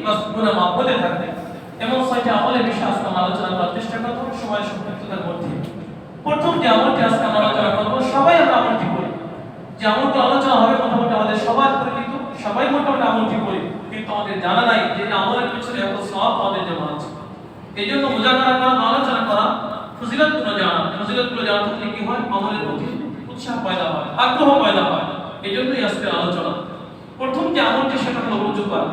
বাস গুনাহ মাফ হতে থাকবে। এমন 6টি আমলের বিষয়ে আজকে আমরা আলোচনা করার চেষ্টা করব সময় সংক্ষিপ্ততার মধ্যে। প্রথম যে আমলটি আজকে আমরা আলোচনা করব, সবাই আমরা আমলটি করি। যে আমলটি আলোচনা হবে মোটামুটি আমাদের সবার পরিচিত, সবাই মোটামুটি আমলটি করি, কিন্তু আমাদের জানা নাই যে আমলের পিছনে এত সওয়াব আমাদের জমা আছে। এইজন্য মুজাকারা করা, আলোচনা করা, ফজিলতগুলো জানা থাকলে কি হয়, আমলের প্রতি উৎসাহ পয়দা হয়, আগ্রহ পয়দা হয়। এইজন্যই আজকে আলোচনা। প্রথম যে আমলটি সেটা হলো ওযু করা।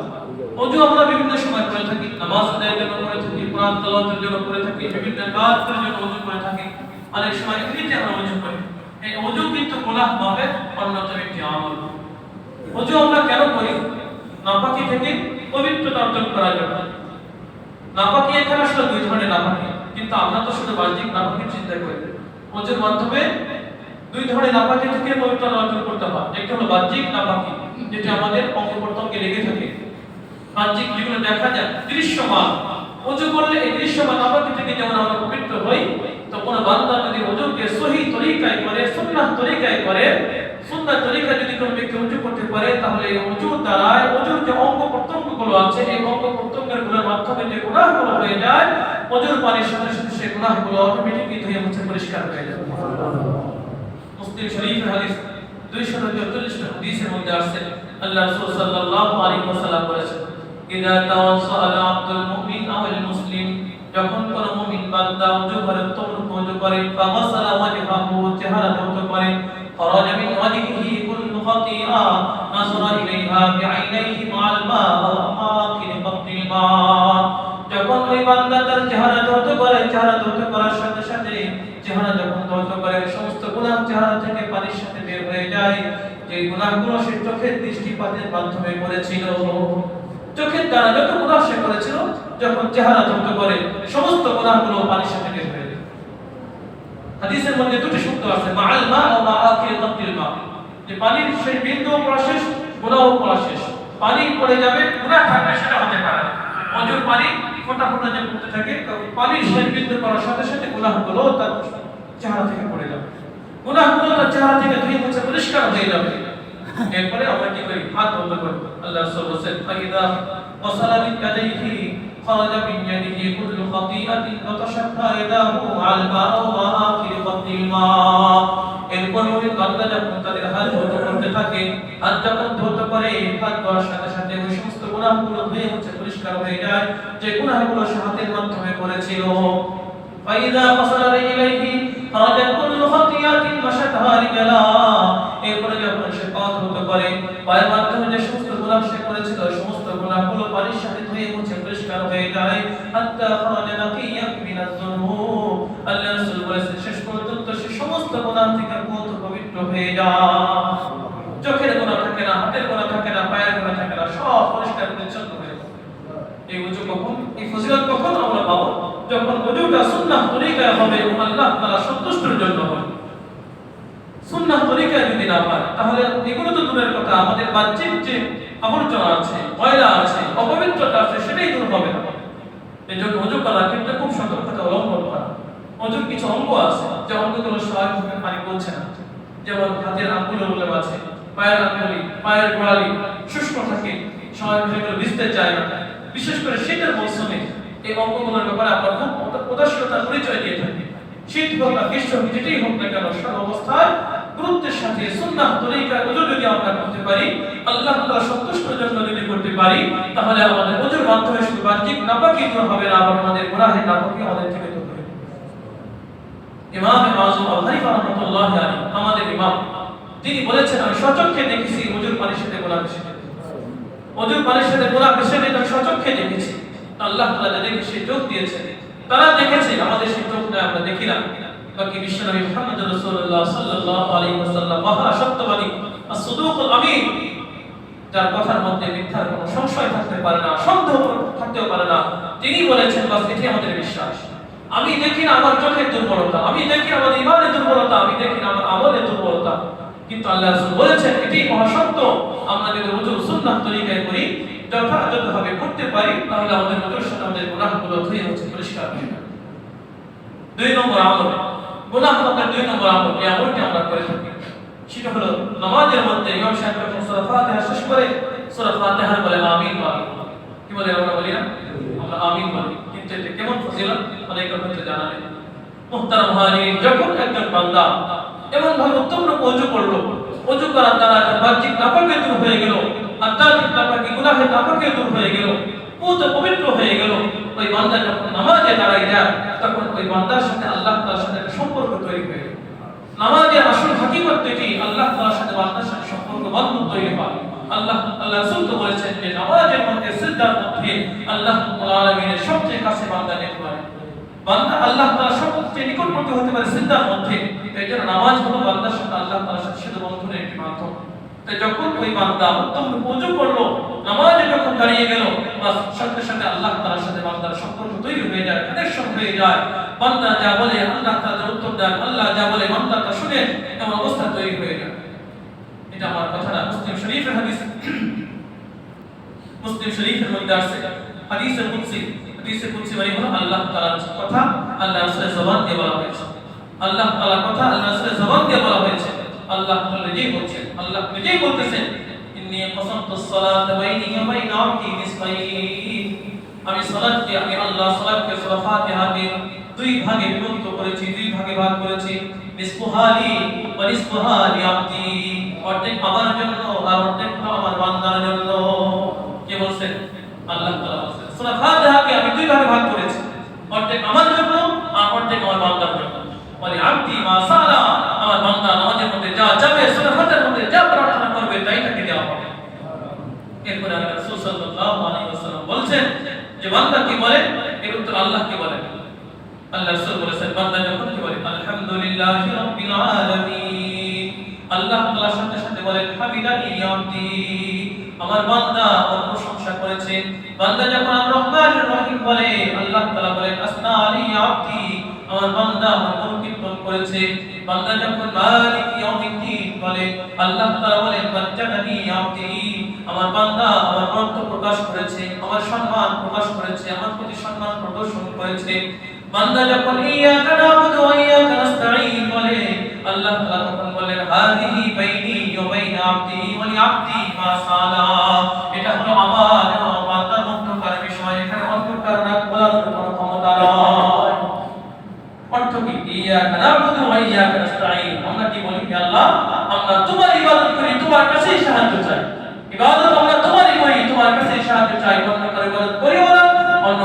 ওযু আমরা বিভিন্ন সময় করে থাকি, নামাজ আদায়ের জন্য করে থাকি, কোরআন তেলাওয়াতের জন্য করে থাকি, বিভিন্ন কাজের জন্য ওযু করে থাকি, অনেক সময় এমনিতে আমরা ওযু করি। এই ওযু কিন্তু গুনাহ মাফের অন্যতম একটি আমল। ওযু আমরা কেন করি? নাপাকি থেকে পবিত্রতা অর্জন করার জন্য। নাপাকি এখানে আসলে দুই ধরনের নাপাকি, কিন্তু আমরা তো শুধু বাহ্যিক নাপাকি চিন্তা করি। ওযুর মাধ্যমে দুই ধরনের নাপাকি থেকে পবিত্রতা অর্জন করতে হয়। একটা হলো বাহ্যিক নাপাকি, যেটা আমাদের অঙ্গ প্রত্যঙ্গে লেগে থাকে, বাহ্যিক যেগুলো দেখা যায় দৃশ্যমান। ওযু করলে এই দৃশ্যমান নাপাকি থেকে যেমন আমরা পবিত্র হই, তো কোন বান্দা যদি ওযুকে সহি তরিকায় করে, সুন্নাহ তরিকায় করে, সুন্নাহ তরিকায় যদি কোনো ব্যক্তি ওযু করতে পারে, তাহলে ওযুর দ্বারা ওযুর যে অঙ্গ প্রত্যঙ্গগুলো আছে, এই অঙ্গ প্রত্যঙ্গের গুলোর মাধ্যমে যে গুনাহগুলো হয়ে যায়, ওযুর পানির সাথে সাথে সেই গুনাহগুলো অটোমেটিক্যালি ধুয়ে মুছে পরিষ্কার হয়ে যায়। মুসলিম শরীফের হাদিস 244 নম্বর হাদিসের মধ্যে আছে, আল্লাহ রাসূল সাল্লাল্লাহু আলাইহি ওয়াসাল্লাম বলেছেন, ইদা তাওয়াসসাল আব্দুল মুমিন আওয়াল মুসলিম, যখন কোন মুমিন বান্দা ওযু করে, তখন ওযু করে, ফাগাসালা ওয়াজহাহু, চেহারা ধৌত করে, খরাজা মিন ওয়াজহিহি কুল্লু খাতিআ নাযরা ইলাইহা বিআইনাইহি মা'আল মা ওয়া আমাকিন ফাতিল মা। যখন ওই বান্দা তার চেহারা ধৌত করে, চেহারা ধৌত করার সাথে সাথে চেহারা যখন ধৌত করে, সমস্ত গুনাহ চেহারা থেকে পানির সাথে বের হয়ে যায়। যে গুনাহগুলো সে চোখের দৃষ্টিপাতের মাধ্যমে করেছিল, চোখের দ্বারা যত গুনাহ সে করেছিল, যখন চেহারা ধৌত করে, সমস্ত গুনাহগুলো পানির সাথে বের হয়ে যায়। হাদিসের মধ্যে দুটি শব্দ আছে, মা'আল মা ও মা'আকিল ফাতিল মা, যে পানির সেই বিন্দু পড়া শেষ, গুনাহ পড়া শেষ। পানি পড়ে যাবে, গুনাহ থাকবে, সেটা হতে পারে না। ওযুর পানি ফোঁটা ফোঁটা যে পড়তে থাকে, পানির সেই বিন্দু পড়ার সাথে সাথে গুনাহগুলো তার চেহারা থেকে পড়ে যাবে, গুনাহগুলো তার চেহারা থেকে ধুয়ে মুছে পরিষ্কার হয়ে যাবে। এরপরে আমরা কি করি? হাত বন্ধ করি। আল্লাহ রাসূল বলেন, ফাইদা ওয়াসালা বিয়াদিহি খরাজা মিন ইয়াদিহি কুল্লু খাতিআতিন ওয়া তাশাক্কা ইয়াদাহু আল মা ওয়া আখির ফাতিল মা। এরপর ওই বান্দা যখন তাদের হাত ধৌত করতে থাকে, হাত যখন ধৌত করে, হাত ধোয়ার সাথে সাথে ওই সমস্ত গুনাহগুলো ধুয়ে মুছে পরিষ্কার হয়ে যায়, যে গুনাহগুলো সে হাতের মাধ্যমে করেছিল। ফাইদা ওয়াসালা ইলাইহি খরাজা কুল্লু খাতিআতিন মাশাতাহা রিজালা। এরপরে যখন সে পা ধৌত করে, পায়ের মাধ্যমে যে সমস্ত গুনাহ সে করেছিল, সমস্ত গুনাহগুলো পানির সাথে ধুয়ে মুছে পরিষ্কার হয়ে যায়। হাত্তা খরাজা নাকিয়াম মিনাজ যুনুব। আল্লাহ রাসূল বলেছেন, শেষ পর্যন্ত সে সমস্ত গুনাহ থেকে পবিত্র হয়ে যায়। চোখের গুনাহ থাকে না, হাতের গুনাহ থাকে না, পায়ের গুনাহ থাকে না, সব পরিষ্কার পরিচ্ছন্ন হয়ে যায়। এই ওযু কখন, এই ফজিলত কখন আমরা পাবো? যখন ওযুটা সুন্নাহ তরিকায় হবে এবং আল্লাহ তাআলা সন্তুষ্টির জন্য হবে। সুন্নাহ তরিকায় যদি না পায়, তাহলে এগুলো তো দূরের কথা, আমাদের বাহ্যিক যে আবর্জনা আছে, ময়লা আছে, অপবিত্রতা আছে, সেটাই দূর হবে না। এজন্য ওযু করার ক্ষেত্রে খুব সতর্কতা অবলম্বন করা। ওযুর কিছু অঙ্গ আছে, যে অঙ্গগুলো স্বাভাবিকভাবে পানি পৌঁছে না, যেমন হাতের আঙ্গুলগুলো আছে, পায়ের আঙ্গুলি, পায়ের গোড়ালি শুষ্ক থাকে, স্বাভাবিকভাবে ভিজতে চায় না। বিশেষ করে শীতের মৌসুমে এই অঙ্গগুলোর ব্যাপারে আমরা খুব উদাসীনতার পরিচয় দিয়ে থাকি। শীত হোক বা গ্রীষ্ম, যেটাই হোক না কেন, সব অবস্থায় গুরুত্বের সাথে সুন্নাহ তরিকায় ওযু যদি আমরা করতে পারি, আল্লাহ তাআলা সন্তুষ্টির জন্য যদি করতে পারি, তাহলে আমাদের ওযুর মাধ্যমে শুধু বাহ্যিক নাপাকি দূর হবে না, আবার আমাদের গুনাহের নাপাকি আমাদের থেকে দূর হবে। ইমাম আযম আবু হানিফা রাহমাতুল্লাহি আলাইহি, আমাদের ইমাম, তিনি বলেছেন, আমি স্বচক্ষে দেখেছি ওযুর পানির সাথে গুনাহ মিশে যেতে। ওযুর পানির সাথে গুনাহ মিশে যেতে আমি স্বচক্ষে দেখেছি। আল্লাহ তাআলা যাদেরকে সেই চোখ দিয়েছেন, তারা দেখেছে, আমাদের সেই চোখ নাই, আমরা দেখি না। বাকি বিশ্বনবী মুহাম্মদ রাসূলুল্লাহ সাল্লাল্লাহু আলাইহি ওয়াসাল্লাম মহা সত্যবাদী, as-সুদুকুল আমিন, যার কথার মধ্যে মিথ্যার কোনো সংশয় থাকতে পারে না, সন্দেহ থাকতেও পারে না, তিনি বলেছেন, বাস এটি আমাদের বিশ্বাস। আমি দেখি না আমার চোখের দুর্বলতা, আমি দেখি আমার ঈমানের দুর্বলতা, আমি দেখি না আমার আমলের দুর্বলতা, কিন্তু আল্লাহ রাসূল বলেছেন এটি মহা সত্য। আমরা যদি ওযু সুন্নাহ তরিকায় করি, যথাযথভাবে করতে পারি, তাহলে আমাদের ওযুর সাথে আমাদের গুনাহগুলো ধুয়ে মুছে পরিষ্কার হয়ে যাবে। 2 নম্বর আমল, গুনাহ মাফের 2 নম্বর আমল, এই আমলটি আমরা করে থাকি, সেটা হলো নামাজের মধ্যে ইমাম সাহেব যখন সূরা ফাতিহা শেষ করে, সূরা ফাতিহার বলে আমিন বলা। কি বলে আমরা বলি না, আমরা আমিন বলি, কিন্তু এটা কেমন ফজিলত অনেকের হয়তো জানা নেই। মুহতারাম হাজিরিন, যখন একজন বান্দা এমন ভাবে উত্তম রূপে ওযু করলো, ওযু করার দ্বারা তার বাহ্যিক নাপাকি দূর হয়ে গেল, আধ্যাত্মিক নাপাকি, গুনাহের নাপাকি দূর হয়ে গেল, পুত পবিত্র হয়ে গেল, ওই বান্দা যখন নামাজে দাঁড়ায় যায় তখন ওই বান্দার সাথে আল্লাহ তাআলার সাথে একটা সম্পর্ক তৈরি হয়ে গেল। নামাজের আসল হাকিকত এটি, আল্লাহ তাআলার সাথে বান্দার সাথে সম্পর্ক বন্ধন তৈরি হয়। আল্লাহ রাসূল তো বলেছেন যে নামাজের মধ্যে সিজদার মধ্যে আল্লাহ রাব্বুল আলামিনের সবচেয়ে কাছে বান্দা যেতে পারে, বান্দা আল্লাহ তাআলার সবচেয়ে নিকটবর্তী হতে পারে সিজদার মধ্যে। এইজন্য নামাজ হলো বান্দার সাথে আল্লাহ তাআলার সাথে সেতু বন্ধনের একটি মাধ্যম। তাই যখন ওই বান্দা উত্তম ওযু করলো, নামাজে যখন দাঁড়িয়ে গেল, বাস সাথে সাথে আল্লাহ তাআলার সাথে বান্দার সম্পর্ক তৈরি হয়ে যায়, কানেকশন হয়ে যায়। বান্দা যা বলে আল্লাহ তাআলা উত্তর দেন, আল্লাহ যা বলে বান্দা তা শুনে, এমন অবস্থা তৈরি হয়ে যায়। এটা আমার কথা না, মুসলিম শরীফের হাদিস, মুসলিম শরীফের মধ্যে আছে হাদিসে কুদসি। হাদিসে কুদসি মানে হলো আল্লাহ তাআলার কথা আল্লাহ রাসূলের জবান দিয়ে বলা হয়েছে, আল্লাহ তাআলার কথা আল্লাহ রাসূলের জবান দিয়ে বলা হয়েছে। আল্লাহ তাআলা নিজেই বলছেন, আল্লাহ নিজেই বলতেছেন, ইন্নী কসামতুস সালাতা বাইনি ওয়া বাইনা আবদি নিসফাইন, আমি সালাতকে, আমি আল্লাহ সালাতকে, সূরা ফাতিহাকে দুই ভাগে বিভক্ত করেছি, দুই ভাগে ভাগ করেছি। নিসফুহালি ওয়া নিসফুহালি আবদি, অর্ধেক আমার জন্য আর অর্ধেক আমার বান্দার জন্য। কে বলছেন? আল্লাহ তাআলা বলছেন। সূরা ফাতিহাকে আমি দুই ভাগে ভাগ করেছি, অর্ধেক আমার জন্য আর অর্ধেক আমার বান্দার জন্য। ওয়ালি আবদি মা সালা, আমার বান্দা নামাজের মধ্যে যা চাবে, সূরা ফাতিহার মধ্যে যা প্রার্থনা করবে তাই তাকে দেওয়া হবে। এরপরে আল্লাহ রাসূল সাল্লাল্লাহু আলাইহি ওয়াসাল্লাম বলছেন যে বান্দা কি বলে এর উত্তর আল্লাহ কি বলেন। আল্লাহ রাসূল বলেছেন বান্দা যখন কি বলে আলহামদুলিল্লাহি রাব্বিল আলামিন, আল্লাহ তাআলার সাথে সাথে বলেন হামিদানি আবদি, আমার বান্দা আমার প্রশংসা করেছে। বান্দা যখন আর রহমানুর রহিম বলে, আল্লাহ তাআলা বলেন আসনা আলি আবদি, আমার বান্দা আমার গুণকীর্তন করেছে। বান্দা যখন মালিক ইয়াউমিদ্দিন বলে, আল্লাহ তাআলা বলেন মাজ্জাদানি আবদি, আমার বান্দা আমার মহত্ব প্রকাশ করেছে, আমার সম্মান প্রকাশ করেছে, আমার প্রতি সম্মান প্রদর্শন করেছে। বান্দা যখন ইয়াকা নাবুদু ওয়া ইয়াকা নাস্তাঈন বলে, আল্লাহ তাআলা তখন বলেন হাযিহি বাইনি ওয়া বাইনা আবদি ওয়া লিআবদি মা সালা, এটা হলো আমার এবং বান্দার মধ্যকার বিষয়, এখানে অন্তর্কার না বলার কোনো ক্ষমতা নয়। অর্থ কি? ইয়াকা নাবুদু ওয়া ইয়াকা নাস্তাঈন, আমরা কি বলি হে আল্লাহ আমরা তোমার ইবাদত করি, তোমার কাছেই সাহায্য চাই। ইবাদত আমরা তোমারই করি, তোমার কাছেই সাহায্য চাই, অন্য কারো ইবাদত করিও না, অন্য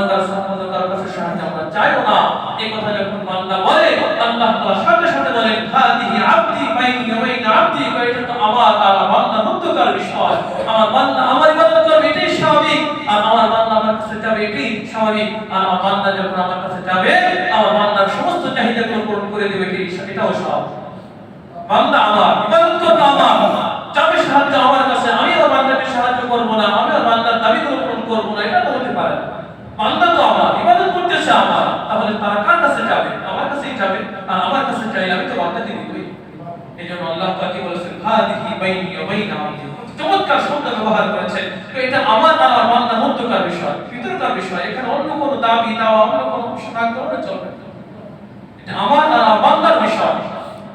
কারো কাছে সাহায্য আমরা চাইও না। এই কথা যখন বান্দা বলে, আল্লাহ তাআলা সাথে সাথে বলেন হাদিহি আবদি বাইনি ওয়া বাইনা আবদি, এটা তো আমার আর বান্দার মধ্যকার বিষয়। আমার বান্দা আমার ইবাদত করবে এটাই স্বাভাবিক, আর আমার বান্দা আমার কাছে যাবে এটাই স্বাভাবিক। আর আমার বান্দা যখন আমার কাছে যাবে, আমার বান্দার সমস্ত চাহিদা পূরণ করে দেবে, এটাও স্বাভাবিক। বান্দা আমার, ইবাদত করবে আমার, চাবে সাহায্য আমার কাছে, আমি আর বান্দাকে সাহায্য করব না, আমি আর বান্দার দাবিগুলো পূরণ করব না, এটা তো হতে পারে না। বান্দা তো আমার, ইবাদত করতেছে আমার, তাহলে তারা কার কাছে যাবে? আমার কাছেই যাবে। আর আমার কাছে চাইলে আমি তো বান্দাকে দিবই। এইজন্য আল্লাহ তাআলা বলেছেন হাদিহি বাইনি ওয়া বাইনা আবদি, চমৎকার শব্দ ব্যবহার করেছেন। তো এটা আমার আর বান্দার মধ্যকার বিষয়, ভিতরকার বিষয়, এখানে অন্য কোনো দাবি দেওয়া, অন্য কোনো ঘোষণা করা চলবে না। এটা আমার আর বান্দার বিষয়।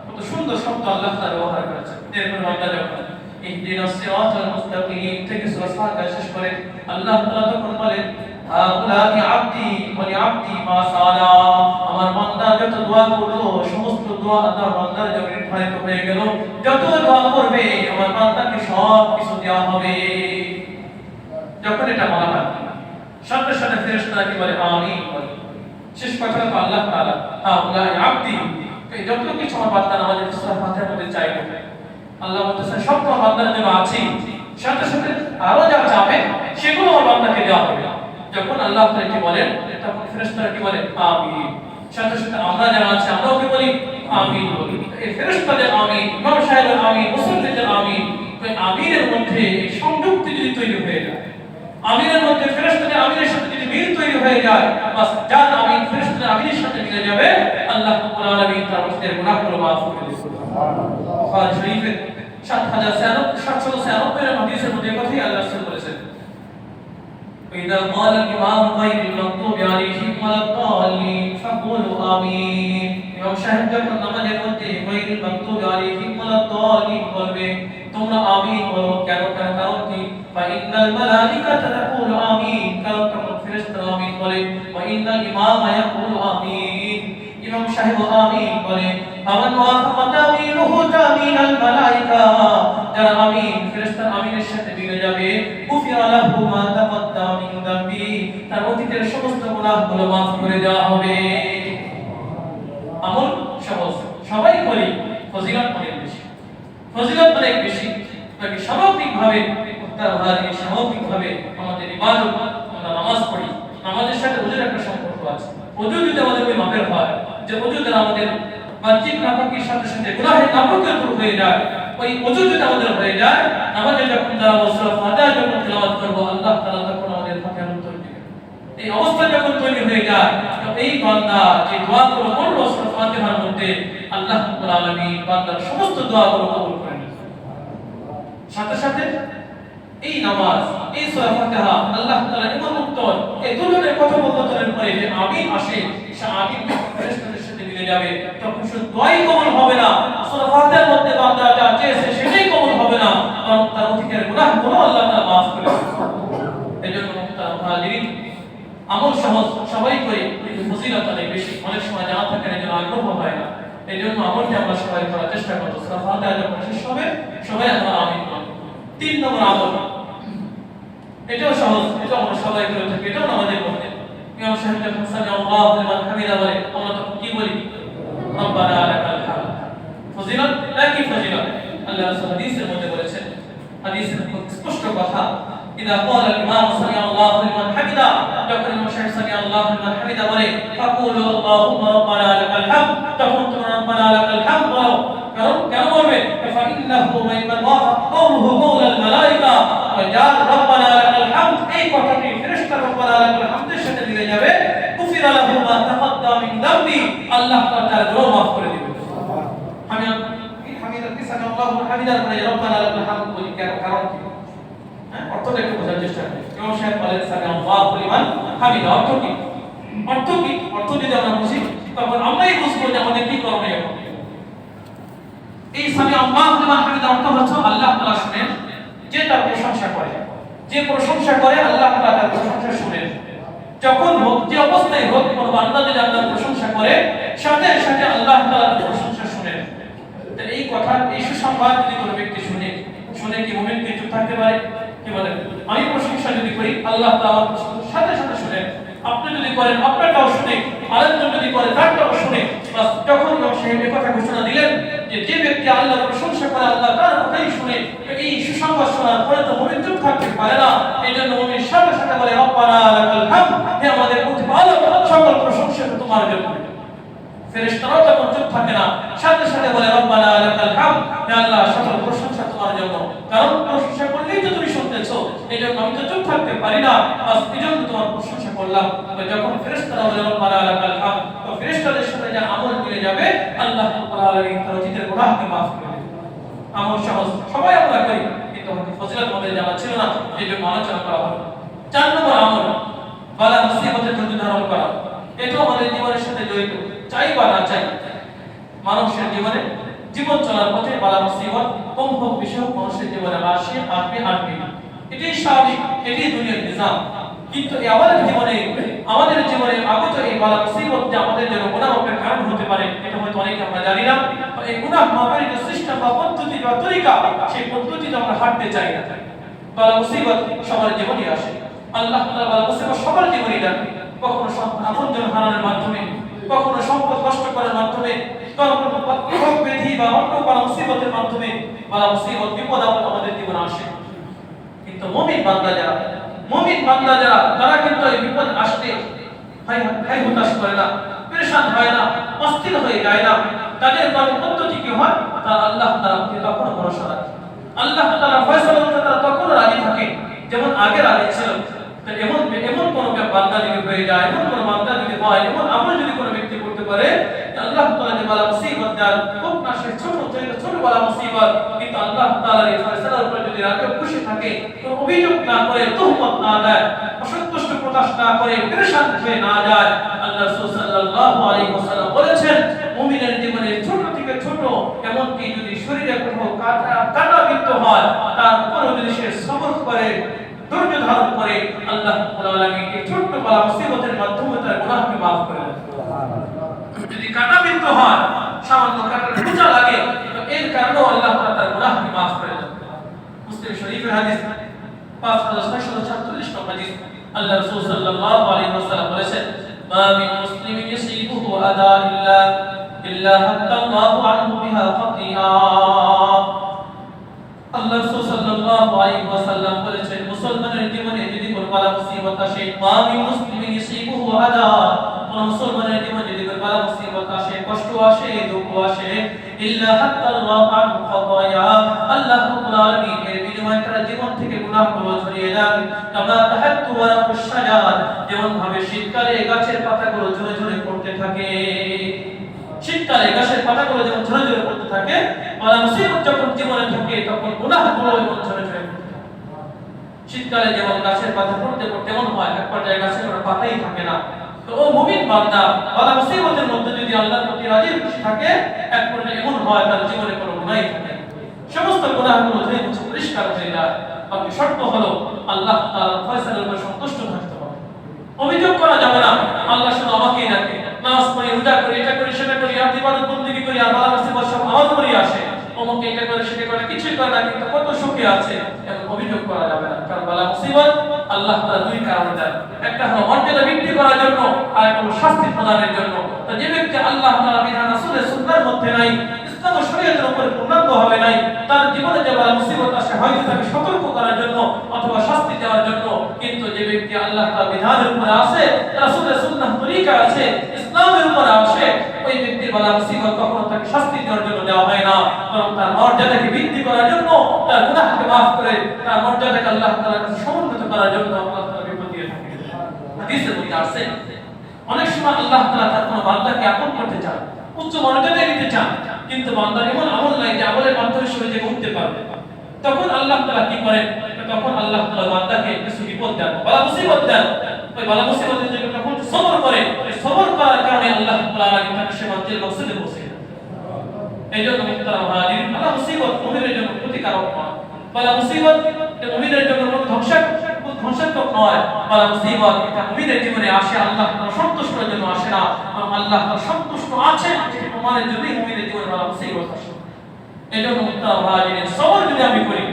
কত সুন্দর শব্দ আল্লাহ তাআলা ব্যবহার করেছেন। এরপর বান্দা যখন ইহদিনাস সিরাতাল মুস্তাকিম থেকে সূরা ফাতিহা শেষ করে, আল্লাহ তাআলা তখন বলেন হাউলাই আবদি ওয়া লিআবদি মা সালা, আমার বান্দা যত দোয়া করলো সমস্ত দোয়া আল্লাহর বান্দার জন্য নির্ধারিত হয়ে গেল। যত দোয়া করবে আমার বান্দাকে সব কিছু দেওয়া হবে। যখন এটা বলা হয় সাথে সাথে ফেরেশতারা কি বলে আমিন বলে। শেষ কথাটা তো আল্লাহ তাআলা হাউলাই আবদি, এই যত কিছু আমার বান্দা আমাদের সূরা ফাতিহার মধ্যে চাইবে, আল্লাহ বলতেছেন সব তো বান্দার জন্য আছে, সাথে সাথে আরো যা চাবে সেগুলো আমার বান্দাকে দেওয়া হবে। যখন আল্লাহ তাআলা কি বলেন, তখন ফেরেশতারা কি বলে আমিন। সাথে সাথে আমরা যারা আছি আমরাও কি বলি আমিন বলি। এই ফেরেশতাদের আমিন, ইমাম সাহেবের আমিন, মুসল্লিদের আমিন, এই আমিনের মধ্যে সংযুক্তি যদি তৈরি হয়ে যায়, আমিনের মধ্যে ফেরেশতাদের আমিনের সাথে যদি মিল তৈরি হয়ে যায়, বাস যার আমিন ফেরেশতাদের আমিনের সাথে মিলে যাবে, আল্লাহ রাব্বুল আলামিন তার মুসলিমের গুনাহগুলো মাফ করে দিবেন। বুখারী শরীফের 7796 হাদিসের মধ্যে কথাই আল্লাহ রাসূল বলেছেন إذا قال الإمام غير المغضوب عليهم ولا الضالين فقولوا آمين। ইমাম সাহেব যখন নামাজের মধ্যে গায়রিল মাগদুবি আলাইহিম ওয়ালা দ্দালিন বলবে, তোমরা আমিন বলো। কেন? কারণ কি ফাইন্নাল মালাইকাতা তাকুলু আমিন, কারণ তখন ফেরেশতারা আমিন বলে, ওয়া ইন্নাল ইমামা ইয়াকুলু আমিন, ইমাম সাহেব আমিন বলে, ফামান ওয়াফাকা তামিনুহু তামিনাল মালাইকা, যারা আমিন ফেরেশতার আমিনের সাথে মিলে যাবে, গুফিরা লাহু মা তাকাদ্দামা মিন যামবি, তার অতীতের সমস্ত গুনাহগুলো মাফ করে দেওয়া হবে। আমল সহজ, সবাই করি, ফজিলত অনেক বেশি, ফজিলত অনেক বেশি। তাকে সামগ্রিকভাবে সামগ্রিকভাবে আমাদের ইবাদত, আমরা নামাজ পড়ি, নামাজের সাথে ওজুর একটা সম্পর্ক আছে। ওজু যদি আমাদের ওই মাপের হয়, যে ওজু দ্বারা আমাদের বাহ্যিক নাপাকির সাথে সাথে গুনাহের নাপাকের দূর হয়ে যায়, ওই ওজু যদি আমাদের হয়ে যায়, আমাদের যখন দাঁড়াবো সূরা ফাতিহা যখন তেলাওয়াত করব, আল্লাহ তাআলা তখন আমাদের ফাতিহার উত্তর দিবেন। এই অবস্থা যখন তৈরি হয়ে যায়, এই বান্দা যে দোয়াগুলো করলো সূরা ফাতিহার মধ্যে, আল্লাহ রাব্বুল আলামিন বান্দার সমস্ত দোয়াগুলো কবুল করে নেন। সাথে সাথে এই নামাজ, এই সূরা ফাতিহা, আল্লাহ তাআলা এমন উত্তর, এই দুজনের কথোপকথনের পরে যে আমিন আসে, সে আমিন ফেরেশতাদের সাথে মিলে যাবে, তখন শুধু দোয়াই কবুল হবে না, সূরা ফাতিহার মধ্যে বান্দা যা চেয়েছে সেটাই কবুল হবে না, কারণ তার অতীতের গুনাহগুলো আল্লাহ তাআলা মাফ করে দেন। এজন্য মুহতারাম, আমল সহজ, সবাই করি, কিন্তু ফজিলত অনেক বেশি। অনেক সময় জানা থাকে না, যেন আগ্রহ হয় না। এই জন্য আমলটি আমরা সবাই করার চেষ্টা করব। সূরা ফাতিহা যখন শেষ হবে, সবাই আমরা আমিন বলব। 3 নম্বর আমল, এটাও সহজ, এটা আমরা সবাই করে থাকি, এটাও আমাদের মধ্যে। ইমাম সাহেব যখন সামি আল্লাহু লিমান হামিদা বলে, আমরা তখন কি বলি? রব্বানা লাকাল হামদ। ফজিলত, একই ফজিলত। আল্লাহ রাসূল হাদিসের মধ্যে বলেছেন, হাদিসের স্পষ্ট কথা, إذا قال الإمام سمع الله لمن حمده، যখন ইমাম সাহেব সামি আল্লাহু লিমান হামিদা বলে, ফাকুলু আল্লাহুম্মা রাব্বানা লাকাল হামদ, তখন তোমরা রাব্বানা লাকাল হামদ বলো। কারণ কেন বলবে? ফাইন্নাহু মাইমান ওয়াফাক কওলুহু কওলাল মালাইকা, যার রাব্বানা লাকাল হামদ এই কথাটি ফেরেশতার রাব্বানা লাকাল হামদের সাথে মিলে যাবে, গুফিরা লাহু মা তাকাদ্দামা মিন যামবি, আল্লাহ তাআলা তার গুনাহ মাফ করে দিবেন। হামিদা সামি আল্লাহু লিমান হামিদা বলে রাব্বানা লাকাল হামদ বলি, কারণ কি? অর্থটা একটু বোঝার চেষ্টা করি। ইমাম সাহেব বলেন সামি আল্লাহু লিমান হামিদা, অর্থ কি? অর্থ কি? অর্থ যদি আমরা বুঝি, তখন আমরাই বুঝবো যে আমাদের কি করণীয়। এই সামি আল্লাহু লিমান হামিদা অর্থ হচ্ছে আল্লাহ তাআলা শুনেন, যে তার প্রশংসা করে, যে প্রশংসা করে আল্লাহ তাআলা তার প্রশংসা শুনেন। যখন হোক, যে অবস্থায় হোক, কোন বান্দা যদি আল্লাহর প্রশংসা করে, সাথে সাথে আল্লাহ তাআলা তার প্রশংসা শুনেন। তো এই কথা, এই সুসংবাদ যদি কোনো ব্যক্তি শুনে কি মুমিন কি চুপ থাকতে পারে? কি বলেন? আমি প্রশংসা যদি করি, আল্লাহ তাআলা সাথে সাথে শুনেন। আপনি যদি করেন, আপনারটাও শুনে, আরেকজন যদি করে তারটাও শুনে। বাস যখন সেই কথা ঘোষণা দিলেন যে যে ব্যক্তি আল্লাহর প্রশংসা করে, আল্লাহ তার কথাই শুনে, এই সুসংবাদ শোনার পরে তো মুমিন চুপ থাকতে পারে না। এইজন্য মুমিন সাথে সাথে বলে, রব্বানা লাকাল হামদ, হে আমাদের প্রতিপালক, সকল প্রশংসা তোমার জন্য। ফেরেশতারাও তখন চুপ থাকে না, সাথে সাথে বলে, রব্বানা লাকাল হামদ, হে আল্লাহ সকল প্রশংসা তোমার জন্য। কারণ প্রশংসা করলেই তো তুমি শুনতেছো, এইজন্য আমি তো চুপ থাকতে পারি না, বাস এইজন্য তোমার প্রশংসা করলাম। যখন ফেরেশতারা বলে রব্বানা লাকাল হামদ, তো ফেরেশতাদের সাথে যা আমল মিলে যাবে, আল্লাহ রাব্বুল আলামিন তার অতীতের গুনাহকে মাফ করে দেবেন। আমল সহজ, সবাই আমরা করি, কিন্তু ফজিলত আমাদের জানা ছিল না, এইজন্য আলোচনা করা হলো। 4 নম্বর আমল, বালা মুসিবতের ধৈর্য ধারণ করা। এটাও আমাদের জীবনের সাথে জড়িত, চাই বা না চাই। মানুষের জীবনে, জীবন চলার পথে বালা মুসিবত কম হোক বেশি হোক, মানুষের জীবনে আসবে। এটাই স্বাভাবিক, এটাই দুনিয়ার নিজাম। কিন্তু আমাদের জীবনে আগত এই বালা মুসিবত যে আমাদের জন্য গুনাহ মাপের কারণ হতে পারে, এটা হয়তো অনেকে আমরা জানি না। এই গুনাহ মাপের যে সিস্টেম বা পদ্ধতি বা তরিকা, সেই পদ্ধতিতে আমরা হাঁটতে চাই না। বালা মুসিবত সবার জীবনে আসে, আল্লাহ তাআলা বালা মুসিবত সবার জীবনে দেন। কখনো আপনজন হারানোর মাধ্যমে, কখনো সম্পদ নষ্ট করার মাধ্যমে, কখনো রোগ ব্যাধি বা অন্য কোনো মুসিবতের মাধ্যমে বালা মুসিবত, বিপদ আপদ আমাদের জীবনে আসে। কিন্তু মুমিন বান্দা যারা তারা কিন্তু এই বিপদ আসলে হাই হতাশ করে না, পেরেশান হয় না, অস্থির হয়ে যায় না। তাদের পদ্ধতি কি হয়? তারা আল্লাহ তাআলার প্রতি তখনও ভরসা রাখে, আল্লাহ তাআলার ফয়সালা অনুযায়ী তারা তখনও রাজি থাকে, যেমন আগে রাজি ছিল। এমন কোন বান্দা যদি হয়ে যায়, এমন কোন বান্দা যদি হয়, এমন আমল যদি কোনো ব্যক্তি করতে পারে, আল্লাহ তাআলা যে বালা মুসিবত দেন, খুব না সে ছোট বালা মুসিবত, কিন্তু আল্লাহ তাআলার এই ফয়সালার উপর যদি রাগে খুশি থাকে, কোনো অভিযোগ না করে, তুহমত না দেয়, অসন্তুষ্ট প্রকাশ না করে, পেরেশান হয়ে না যায়, আল্লাহ রাসূল সাল্লাল্লাহু আলাইহি ওয়াসাল্লাম বলেছেন, মুমিনের জীবনে ছোট থেকে ছোট এমনকি যদি শরীরে কোনো কাঁটাবিদ্ধ হয় তারপরেও যদি সে সবর করে ধৈর্য ধারণ করে আল্লাহ রাব্বুল আলামিন এই ছোট্ট বালা মুসিবতের মাধ্যমে তার গুনাহকে মাফ করে দেন। যদি কাঁটাবিদ্ধ হয়, সামান্য কাঁটার খোঁচা লাগে, তো এর কারণেও আল্লাহ তাআলা তার গুনাহকে মাফ করে দেন। মুসলিম শরীফের হাদিস 5646 নম্বর হাদিস, আল্লাহ রাসূল সাল্লাল্লাহু আলাইহি ওয়াসাল্লাম বলেছেন, মা মিন মুসলিমিন ইউসিবুহু আদা ইল্লা হাত্তাল্লাহু আনহু বিহা খাতিয়া। আল্লাহ রাসূল সাল্লাল্লাহু আলাইহি ওয়াসাল্লাম বলেছেন, মুসলমানের জীবনে যদি কোনো বালা মুসিবত আসে, মা মিন মুসলিমিন ইউসিবুহু আদা, কোন মুসলমানের জীবনে যদি কোনো বালা মুসিবত আসে, কষ্ট আসে, দুঃখ আসে, ইল্লা হাত্তাল্লাহু আনহু খাতিয়া, আল্লাহ রাব্বুল আলামিন এর বিনিময়ে তার জীবন থেকে গুনাহগুলো ঝরিয়ে দেন। কামা তাহাত্তু ওয়ারাকুশ শাজার, যেমন ভাবে শীতকালে গাছের পাতাগুলো ঝরে ঝরে পড়তে থাকে, শীতকালে গাছের পাতাগুলো যেমন ঝরে ঝরে পড়তে থাকে, বালা মুসিবত যখন জীবনে থাকে তখন গুনাহগুলো যেমন ঝরে ঝরে পড়তে থাকে। শীতকালে যেমন গাছের পাতা পড়তে পড়তে এমন হয় এক পর্যায়ে গাছের কোনো পাতাই থাকে না। তো ও মুমিন বান্দা বালা মুসিবতের মধ্যে যদি আল্লাহর প্রতি রাজি খুশি থাকে, এক পর্যায়ে এমন হয় তার জীবনে কোনো গুনাহই থাকে না, সমস্ত গুনাহগুলো ধুয়ে মুছে পরিষ্কার হয়ে যায়। বাকি শর্ত হলো আল্লাহ তাআলার ফয়সালার উপর সন্তুষ্ট থাকতে হবে। অভিযোগ করা যাবে না আল্লাহ শুধু আমাকেই রাখে, নামাজ পড়ি, রোজা করি, এটা করি, সেটা করি, আর ইবাদত বন্দেগী করি, আর বালা মুসিবত সব আমার উপরই আসে, অমুক এটা করে সেটা করে কিছুই করে না, কিন্তু কত সুখে আছে, এমন অভিযোগ করা যাবে না। কারণ বালা মুসিবত আল্লাহ তাআলা দুই কারণে দেন, একটা হলো মর্যাদা বৃদ্ধি করার জন্য, আর একটা হলো শাস্তি প্রদানের জন্য। তো যে ব্যক্তি আল্লাহ তাআলা বিধান রাসূলের সুন্নাহর মধ্যে নাই, ইসলাম ও শরীয়তের উপর পূর্ণাঙ্গ হবে নাই, তার জীবনে যে বালা মুসিবত আসে হয়তো তাকে সতর্ক করার জন্য অথবা শাস্তি দেওয়ার জন্য। কিন্তু যে ব্যক্তি আল্লাহ তাআলার বিধানের উপর আছে, রাসূলের সুন্নাহ তরিকা আছে, ইসলামের উপর আছে, ওই ব্যক্তির বালা মুসিবত কখনো তাকে শাস্তি দেওয়ার জন্য দেওয়া হয় না, বরং তার মর্যাদাকে বৃদ্ধি করার জন্য, তার গুনাহকে মাফ করে তার মর্যাদাকে আল্লাহ তাআলার কাছে সমুন্নত করার জন্য আল্লাহ তাআলা বিপদ দিয়ে থাকেন। হাদিসে বলা আছে অনেক সময় আল্লাহ তাআলা তার কোনো বান্দাকে আপন করতে চান, উচ্চ মর্যাদায় দিতে চান, কিন্তু বান্দার এমন আমল নাই যে আমলের মাধ্যমে সে যে উঠতে পারবে। তখন আল্লাহ তাআলা কি করেন? তখন আল্লাহ তাআলা বান্দাকে কিছু বিপদ দেন, বালা মুসিবত দেন। ওই বালা মুসিবতের জন্য তখন সবর করে, এই সবর করার কারণে আল্লাহ তাআলা তাকে সে মঞ্জিল মকসদে পৌঁছে দেন। এইজন্য মুহতারাম হাজিরিন, বালা মুসিবত মুমিনের জন্য ক্ষতিকারক নয়, বালা মুসিবত মুমিনের জন্য কোনো ধ্বংসাত্মক নয়। বালা মুসিবত এটা মুমিনের জীবনে আসে আল্লাহ তাআলা সন্তুষ্টের জন্য আসে না, আল্লাহ তাআলা সন্তুষ্ট আছেন এই প্রমাণের জন্যই মুমিনের জীবনে বালা মুসিবত আসে। এইজন্য মুহতারাম হাজিরিন, সবর যদি আমি করি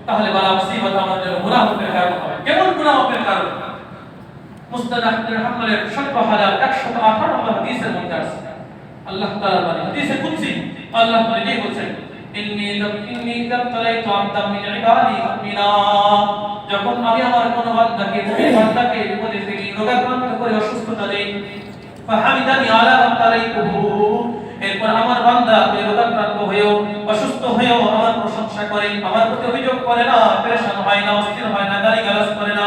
তাহলে বালা মুসিবত আমার জন্য গুনাহের কারণ হবে। কেমন গুনাহের কারণ? মুসনাদ আহমদ হাম্বলের 17118 নম্বর হাদিসের মধ্যে আছে, আল্লাহ তাআলা বলেন, হাদিসে কুদসি আল্লাহ নিজেই বলেন, ইন্নী তাবতালাইতু আবদাম মিন ইবাদি মুমিনা, যখন আমি আমার কোন বান্দাকে বিপদে ফেলি, রোগাক্রান্ত করে অসুস্থতা দেই, ফাহামিদানি আলা তালাইতুহু, এরপর আমার বান্দা ওই রোগাক্রান্ত হয়েও অসুস্থ হয়েও আমার প্রশংসা করে, আমার প্রতি অভিযোগ করে না, পেরেশান হয় না, অস্থির হয় না, গালিগালাজ করে না,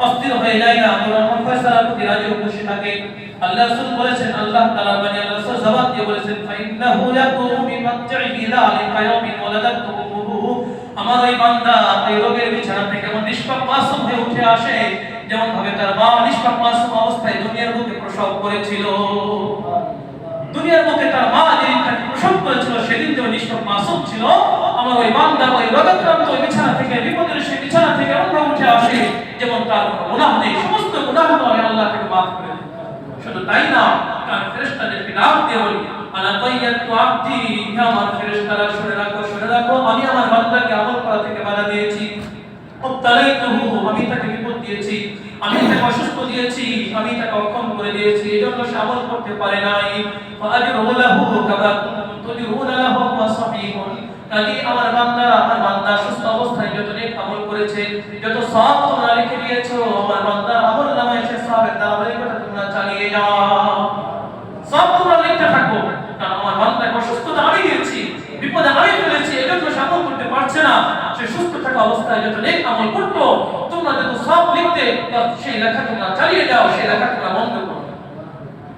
অস্থির হয়ে যায় না, আমার ফয়সালার প্রতি রাজি ও খুশি থাকে। আল্লাহ রাসূল বলেছেন, আল্লাহ তাআলা মানে আল্লাহ রাসূল জবাব দিয়ে বলেছেন, ফাইন্নাহু ইয়াকুমু বিমাতঈহি যালিকা ইয়াউমিন ওয়ালাদাতহু উম্মুহু, আমার ওই বান্দা এই রোগের বিছানা থেকে এমন নিষ্পাপ মাসুম হয়ে উঠে আসে যেমন ভাবে তার মা নিষ্পাপ মাসুম অবস্থায় দুনিয়ার বুকে প্রসব করেছিল। দুনিয়ার বুকে তার মা যেদিন তাকে প্রসব করেছিল সেদিন যে নিষ্পাপ মাসুম ছিল, আমার ওই বান্দা ওই রোগাক্রান্ত বিছানা থেকে, বিপদের সেই বিছানা থেকে এমন ভাবে উঠে আসে যেমন তার কোনো গুনাহ নেই, সমস্ত গুনাহগুলো আল্লাহ তাকে মাফ করে দেন। শুধু তাই না, তার ফেরেশতাদেরকে ডাক দিয়ে বলি, আনা তাইয়াতু আবদি, আমার ফেরেশতারা শুনে রাখো, আমি আমার বান্দাকে আমল করা থেকে বাধা দিয়েছি, অবতালাইতুহু, আমি তাকে বিপদ দিয়েছি, আমি তাকে অসুস্থ দিয়েছি, আমি তাকে অক্ষম করে দিয়েছি, এজন্য সে আমল করতে পারে নাই। ফাআজরহু লাহু কামা কুনতুম তুজরুনা লাহু ওয়া সাহিহুন, কাজী আমার বান্দা সুস্থ অবস্থায় যত নেক আমল করেছে, যত সওয়াব তোমরা লিখে দিয়েছো, আমার বান্দা আমল নামায় সে সওয়াবের ধারাবাহিকতা তোমরা চালিয়ে যাও, সব তোমরা লিখতে থাকো। কারণ আমার বান্দাকে অসুস্থতা আমি দিয়েছি, বিপদে আমি ফেলেছি, এজন্য সে আমল করতে পারছে না। সে সুস্থ থাকা অবস্থায় যত নেক আমল করতো, তোমরা যত সব লিখতে, সেই লেখা তোমরা চালিয়ে যাও, সেই লেখা তোমরা বন্ধ করো।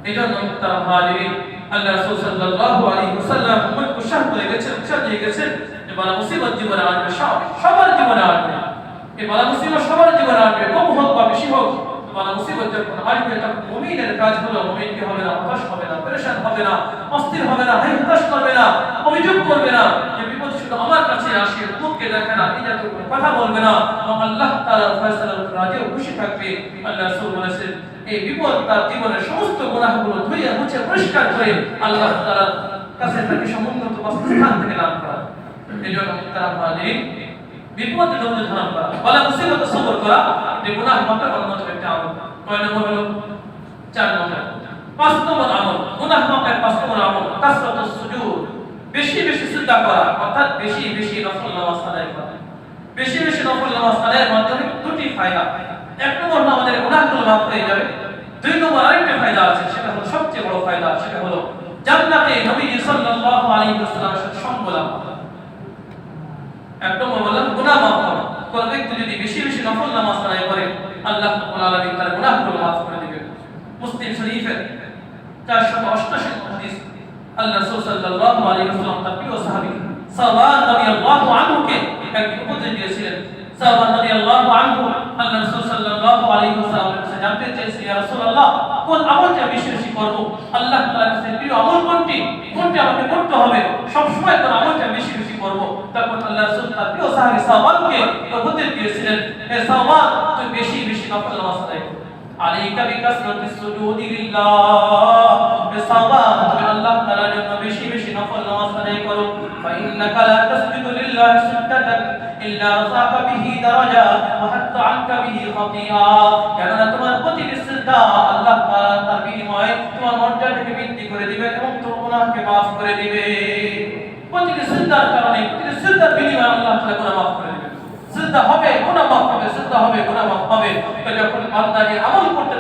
এজন্য মুহতারাম হাজিরিন, আল্লাহ রাসূল সাল্লাল্লাহু আলাইহি ওয়াসাল্লাম উম্মতকে উৎসাহ করে গেছেন, উৎসাহ দিয়ে গেছেন যে বালা মুসিবত জীবনে আসবে, সবার জীবনে আসবে। এই বালা মুসিবত সবার জীবনে আসবে, কম হোক বা বেশি হোক, বালা মুসিবত যখন যখন আসবে তখন মুমিনের কাজ হলো মুমিন কি হবে না, হতাশ হবে না, পেরেশান হবে না, অস্থির হবে না, হতাশ করবে না, অভিযোগ করবে না যে বিপদ শুধু আমার কাছে আসে, মুখকে দেখে না, এই জাতীয় কোনো কথা বলবে না, এবং আল্লাহ তাআলার ফয়সালার রাজেও খুশি থাকবে। আল্লাহ রাসূল বলেছেন এই বিপদ তার জীবনের সমস্ত গুনাহগুলো ধুয়ে মুছে পরিষ্কার করে আল্লাহ তাআলার কাছে তাকে সমুন্নত বাসস্থান থেকে দান করা। এজন্য তারা ভালো বিপদ ধৈর্য ধারণ করা, বলা মুসিবত সবর করা, যে গুনাহ মাফের অন্যতম একটা আমল। কয় নম্বর হলো? 4 নম্বর। 5 নম্বর আমল, গুনাহ মাফের 5 নম্বর আমল কাসরাতুস সুজুদ, বেশি বেশি সিজদা করা, অর্থাৎ বেশি বেশি নফল নামাজ আদায় করা। বেশি বেশি নফল নামাজ আদায়ের মাধ্যমে দুটি ফায়দা। 1 নম্বর আমাদের গুনাহগুলো মাফ হয়ে যাবে। 2 নম্বর আরেকটা ফায়দা আছে, সেটা হলো সবচেয়ে বড় ফায়দা, সেটা হলো জান্নাতে নবী সাল্লাল্লাহু আলাইহি ওয়াসাল্লামের সাথে সঙ্গ লাভ। 1 নম্বর বললাম গুনাহ মাফ করা। কোন ব্যক্তি যদি বেশি বেশি নফল নামাজ আদায় করে আল্লাহ রাব্বুল আলামিন তার গুনাহগুলো মাফ করে দিবেন। মুসলিম শরীফের 488 হাদিস, আল্লাহ রাসূল সাল্লাল্লাহু আলাইহি ওয়াসাল্লাম তার প্রিয় সাহাবী সাওবান রাদিয়াল্লাহু আনহুকে এক উপদেশ দিয়েছিলেন। সাওবান রাদিয়াল্লাহু আনহু আল্লাহ রাসূল সাল্লাল্লাহু আলাইহি ওয়াসাল্লামের কাছে জানতে চেয়েছিলেন, ইয়া রাসূলুল্লাহ, কোন আমলটা বেশি বেশি করব? আল্লাহ তাআলার কাছে প্রিয় আমল কোনটি? কোনটা আমাকে করতে হবে? সব সময় কোন আমলটা বেশি বেশি করব? তখন আল্লাহ রাসূল তার প্রিয় সাহাবী সাওবানকে উপদেশ দিয়েছিলেন, হে সাওবান, তুই বেশি বেশি নফল নামাজ আদায় কর। আলাইকা বিকাসরাতিস সুজুদি লিল্লাহ, হে সাওবান, তুমি আল্লাহ তাআলার জন্য বেশি বেশি নফল নামাজ আদায় করো। ফা ইন্নাকা লা তাসজুদু লিল্লাহি সুজদাতান ইল্লা রাফাকা বিহি দারাজা ওয়া হাত্তা আনকা বিহি খাতিয়া, কেননা তোমার প্রতিটি সিজদা আল্লাহ তাআলা তার বিনিময়ে তোমার মর্যাদাকে বৃদ্ধি করে দিবে এবং তোমার গুনাহকে maaf করে দিবে। প্রতিটি সিজদার কারণে, প্রতিটি সিজদার বিনিময়ে আল্লাহ তাআলা গুনাহ maaf করে দিবে। সিজদা হবে, গুনাহ maaf হবে, সিজদা হবে, গুনাহ maaf হবে। তো যখন বান্দা যে আমল করতে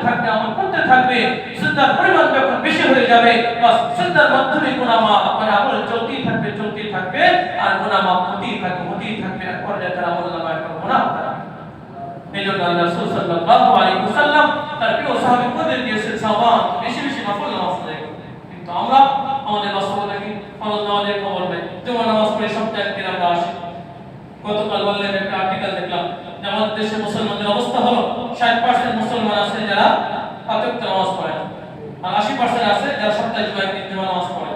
থাকবে, সিজদার পরিমাণ যখন বেশি হয়ে যাবে, বাস সিজদার মাধ্যমে গুনাহ maaf, মানে আমল চলতেই থাকবে আর গুনাহ maaf হতেই থাকবে, আর পর্যায়ে তার আমল নামায় কোনো গুনাহ হবে না। এজন্য আল্লাহ রাসূল সাল্লাল্লাহু আলাইহি ওয়াসাল্লাম তার প্রিয় সাহাবীদের দিয়েছেন, সাওবান, বেশি বেশি নফল নামাজ আদায় করো। কিন্তু আমরা আমাদের বাস্তবতা কি? ফরজ নামাজের খবর নেই, জুমার নামাজ পড়ে সপ্তাহে একদিন আমরা আসি। গতকাল বললেন একটা আর্টিকেল দেখলাম যে আমাদের দেশে মুসলমানদের অবস্থা হলো 60% মুসলমান আছে যারা 5 ওয়াক্ত নামাজ পড়ে না, আর 80% আছে যারা সপ্তাহে একদিন জুমার নামাজ পড়ে।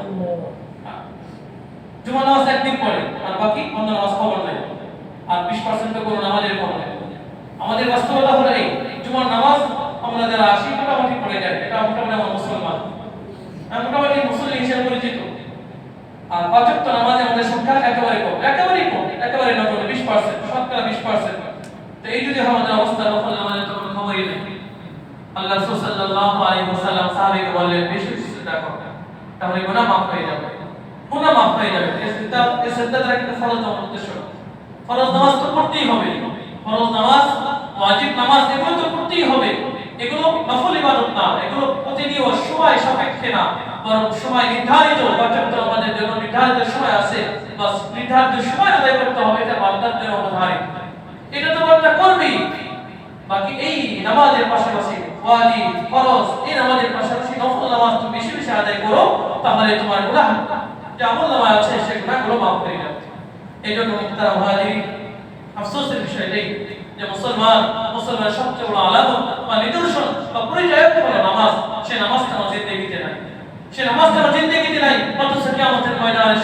জুমার নামাজ একদিন পড়ে আর বাকি অন্য নামাজ খবর নেই, আর 20% তো কোনো নামাজের খবর নেই। আমাদের বাস্তবতা হলো এই, জুমার নামাজ আমরা যারা আসি মোটামুটি পড়ে যায়, এটা মোটামুটি আমরা মুসলমান, মোটামুটি মুসলিম হিসেবে পরিচিত। আর 5 ওয়াক্ত নামাজে আমাদের সংখ্যা একেবারে কম, একেবারে নগণ্য, 20%, শতকরা 20%। তো এই যদি আমাদের অবস্থা, নফল নামাজের তো কোনো খবরই নেই। আল্লাহ রাসূল সাল্লাল্লাহু আলাইহি ওয়াসাল্লাম সাহাবীকে বললেন, বেশি বেশি সিজদা করো, তাহলে গুনাহ maaf হয়ে যাবে। এই সিজদাটা কিন্তু ফরজ নামাজ উদ্দেশ্য। ফরজ নামাজ তো পড়তেই হবে, ফরজ নামাজ, ওয়াজিব নামাজ এগুলো তো পড়তেই হবে। এগুলো নফল ইবাদত না, এগুলো প্রতিনিয়ত সময় সাপেক্ষে না, বরং সময় নির্ধারিত, বাচ্চাদের আমাদের জন্য নির্ধারিত সময় আছে, বাস নির্ধারিত সময় আদায় করতে হবে, এটা বান্দার জন্য অবধারিত, এটা তো বান্দা করবেই। বাকি এই নামাজের পাশাপাশি ওয়াজিব, ফরজ, এই নামাজের পাশাপাশি নফল নামাজ তুমি বেশি বেশি আদায় করো, তাহলে তোমার গুনাহ যে আমল নামায় আছে সেই গুনাহগুলো maaf হয়ে যাবে। এইজন্য মুহতারাম হাজিরিন, আফসোসের বিষয় এই যে মুসলমানের সবচেয়ে বড় আলামত বা নিদর্শন বা পরিচয় হলো নামাজ। সে নামাজটা আমার জিন্দেগিতে নাই, অথচ কিয়ামতের ময়দানে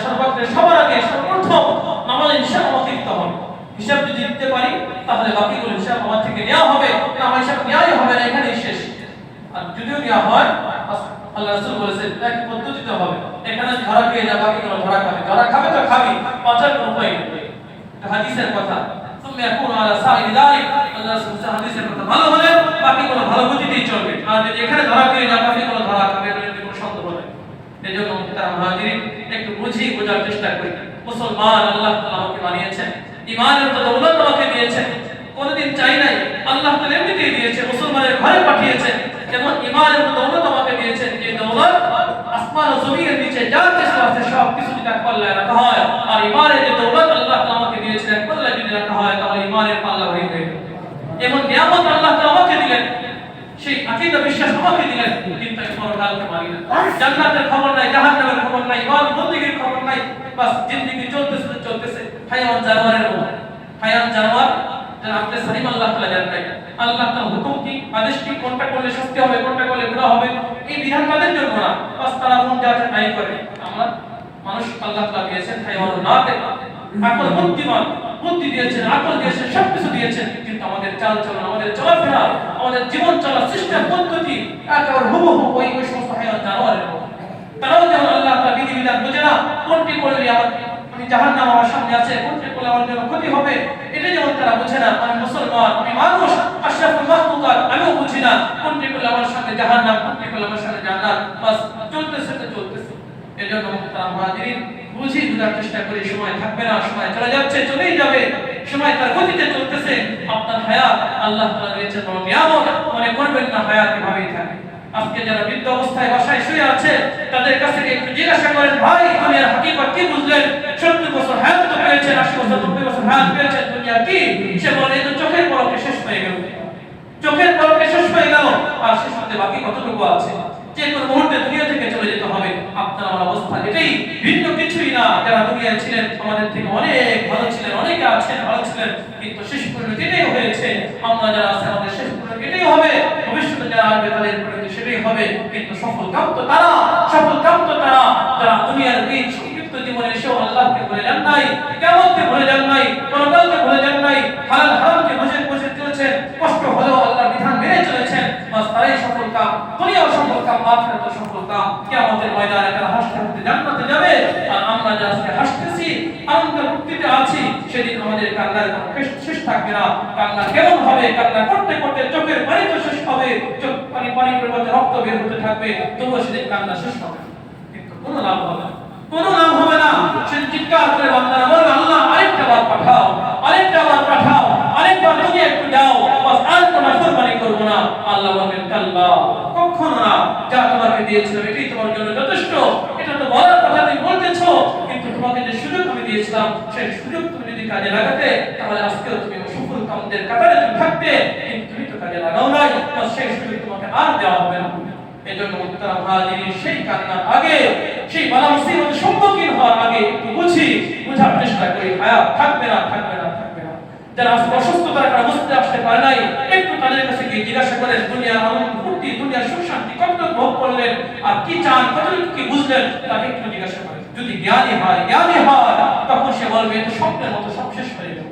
সবার আগে সর্বপ্রথম নামাজ হিসাব আমাকে দিতে হবে। হিসাব যদি দিতে পারি তাহলে বাকিগুলো হিসাব আমার থেকে নেওয়া হবে, আমার হিসাব নেওয়াই হবে না, এখানেই শেষ। আর যদিও নেওয়া হয়, আল্লাহ রাসূল বলেছেন এক পদ্ধতিতে হবে, এখানে ধরা খেয়ে যা, বাকিগুলো ধরা খাবে তো খাবি, বাঁচার কোনো উপায় নেই। হাদিসের কথা, তুমি এখন আলা সাইরি দাই, আল্লাহ রাসূল হাদিসের কথা ভালো হলে বাকিগুলো ভালো গতিতেই চলবে, আর যদি এখানে ধরা খেয়ে যা, বাকিগুলো ধরা খাবে, এর কোনো সন্দেহ নেই। এজন্য মুহতারাম হাজিরিন, একটু বোঝার চেষ্টা করি। মুসলমান আল্লাহ তাআলা আমাকে বানিয়েছেন, ঈমানের তো দৌলত আমাকে দিয়েছেন, কোনদিন চাই নাই, আল্লাহ তাআলা এমনিতেই দিয়েছে, মুসলমানের ঘরে পাঠিয়েছেন। যেমন ঈমানের তো দৌলত আমাকে দিয়েছেন, যে দৌলত আসমান ও জমিনের নিচে যা কিছু আছে সব কিছু যদি এক পাল্লায় রাখা হয়, আর ঈমানের যে দৌলত আল্লাহ তাআলা আমাকে দিয়েছেন এক পাল্লায় যদি রাখা হয়, তাহলে ঈমানের পাল্লা ভারী হয়ে যাবে। এমন নিয়ামত আল্লাহ তাআলা আমাকে দিলেন, সেই আকীদা বিশ্বাস আমাকে দিলেন, কিন্তু আমি পরকালকে মানি না। জান্নাতের খবর নাই, জাহান্নামের খবর নাই, ইবাদত বন্দেগীর খবর নাই, বাস জিন্দেগি চলতেছে। হায়াওয়ান জানোয়ারের মতো, হায়াওয়ান জানোয়ার যারা আপনি সালিম আল্লাহ তাআলা জানেন নাই, আল্লাহ তাআলার হুকুম কি, আদেশ কি, কোনটা করলে শাস্তি হবে, কোনটা করলে গুনাহ হবে, এই বিধান তাদের জন্য না, বাস তারা মন যা চায় তাই করে। আমরা মানুষ আল্লাহ তাআলা দিয়েছেন হায়াওয়ান না আকল, বুদ্ধিমান, বুদ্ধি দিয়েছেন, আকল দিয়েছেন, সবকিছু দিয়েছেন, কিন্তু আমাদের চাল চলন, আমাদের চলাফেরা, আমাদের জীবন চলার সিস্টেম পদ্ধতি একেবারে হুবহু ওই সমস্ত হায়াওয়ান জানোয়ারের মতো। তারাও যেমন আল্লাহ তাআলা বিধিবিধান বুঝে না, কোনটি করলে আমি জাহান্নাম আমার সামনে আছে, কোনটি করলে আমার জন্য ক্ষতি হবে, এটা যেমন তারা বুঝে না। আমি মুসলমান, আমি মানুষ, আশরাফুল মাখলুকাত, আমিও বুঝি না কোনটি করলে আমার সামনে জাহান্নাম, কোনটি করলে আমার সামনে জান্নাত, বাস চলতেছে তো চলতেছে। এজন্য মুহতারাম হাজিরিন, বুঝি বুঝার চেষ্টা করি, সময় থাকবে না, সময় চলে যাচ্ছে, চলেই যাবে, সময় তার গতিতে চলতেছে। আপনার হায়াত আল্লাহ তাআলা দিয়েছেন বড় নিয়ামত, মনে করবেন না হায়াত এভাবেই থাকে। আজকে যারা বৃদ্ধ অবস্থায় বাসায় শুয়ে আছে, তাদের কাছে একটু জিজ্ঞাসা করেন, ভাই দুনিয়ার হাকিকত কি বুঝলেন? 70 বছর হায়াত তো পেয়েছেন, 80 বছর 90 বছর হায়াত পেয়েছেন, দুনিয়া কি? সে বলে এই তো চোখের পলকে শেষ হয়ে গেল, চোখের পলকে শেষ হয়ে গেল, আর শেষ হতে বাকি কতটুকু আছে? যে কোন মুহূর্তে দুনিয়া থেকে চলে যেতে হবে। আপনার আমার অবস্থা এটাই, ভিন্ন কিছুই না। যারা দুনিয়ায় ছিলেন আমাদের থেকে অনেক ভালো ছিলেন, অনেকে আছেন ভালো ছিলেন, কিন্তু শেষ পরিণতি এটাই হয়েছে। আমরা যারা আছে আমাদের শেষ পরিণতি এটাই হবে, ভবিষ্যতে যারা আসবে তাদের পরিণতি সেটাই হবে। কিন্তু সফল কাম তো তারা, সফল কাম তো তারা যারা দুনিয়ার এই সংক্ষিপ্ত জীবনে এসেও আল্লাহকে ভুলে যান নাই, কিয়ামতকে ভুলে যান নাই, পরকালকে ভুলে যান নাই, হালাল হারামকে বুঝে বুঝে চলেছেন, কষ্ট হলেও আল্লাহর বিধান মেনে চলেছেন, বাস তারাই সফল কাম। দুনিয়াও সফল কাম, আখিরাতেও সফল কাম। কিয়ামতের ময়দানে তারা হাসতে হাসতে জান্নাতে যাবে, আর আমরা যারা আজকে হাসতেছি, আনন্দের মুক্তিতে আছি, সেদিন আমাদের কান্নার কোনো শেষ থাকবে না। কান্না কেমন হবে? কান্না করতে করতে চোখের পানি তো শেষ হবে, চোখ পানি পরিবর্তে রক্ত বের হতে থাকবে, তবুও সেদিন কান্না শেষ হবে, কিন্তু কোনো লাভ হবে না, কোনো লাভ হবে না। সে চিৎকার করে বান্দারা বলবে, আল্লাহ আরেকটা বার পাঠাও, আরেকটা বার পাঠাও, আরেকবার তুমি একটু যাও, বাস আর কোনো কুরবানি করব না। আল্লাহ বলবেন, কাল্লা, কখনো না, যা তোমাকে দিয়েছিলাম এটাই তোমার জন্য যথেষ্ট। এটা তো বলার কথা তুমি বলতেছো, কিন্তু তোমাকে যে সুযোগ আমি দিয়েছিলাম, সেই সুযোগ তুমি যদি কাজে লাগাতে, তাহলে আজকেও তুমি সফল কামদের কাতারে তুমি থাকতে, কিন্তু তুমি তো কাজে লাগাও নাই, বাস সেই সুযোগ তোমাকে আর দেওয়া হবে না। এজন্য মুহতারাম হাজিরিন, সেই কান্নার আগে, সেই বালা মুসিবতের সম্মুখীন হওয়ার আগে একটু বুঝার চেষ্টা করি, হায়াত থাকবে না, থাকবে না, থাকবে না। যারা অসুস্থতার কারণে বুঝতে আসতে পারে নাই, একটু তাদের কাছে গিয়ে জিজ্ঞাসা করেন, দুনিয়ার আনন্দ ফুর্তি, দুনিয়ার সুখ শান্তি কতটুকু ভোগ করলেন, আর কি চান, কতটুকু কি বুঝলেন, তাকে একটু জিজ্ঞাসা করেন। যদি জ্ঞানী হয়, তখন সে বলবে এটা স্বপ্নের মতো সব শেষ হয়ে গেল,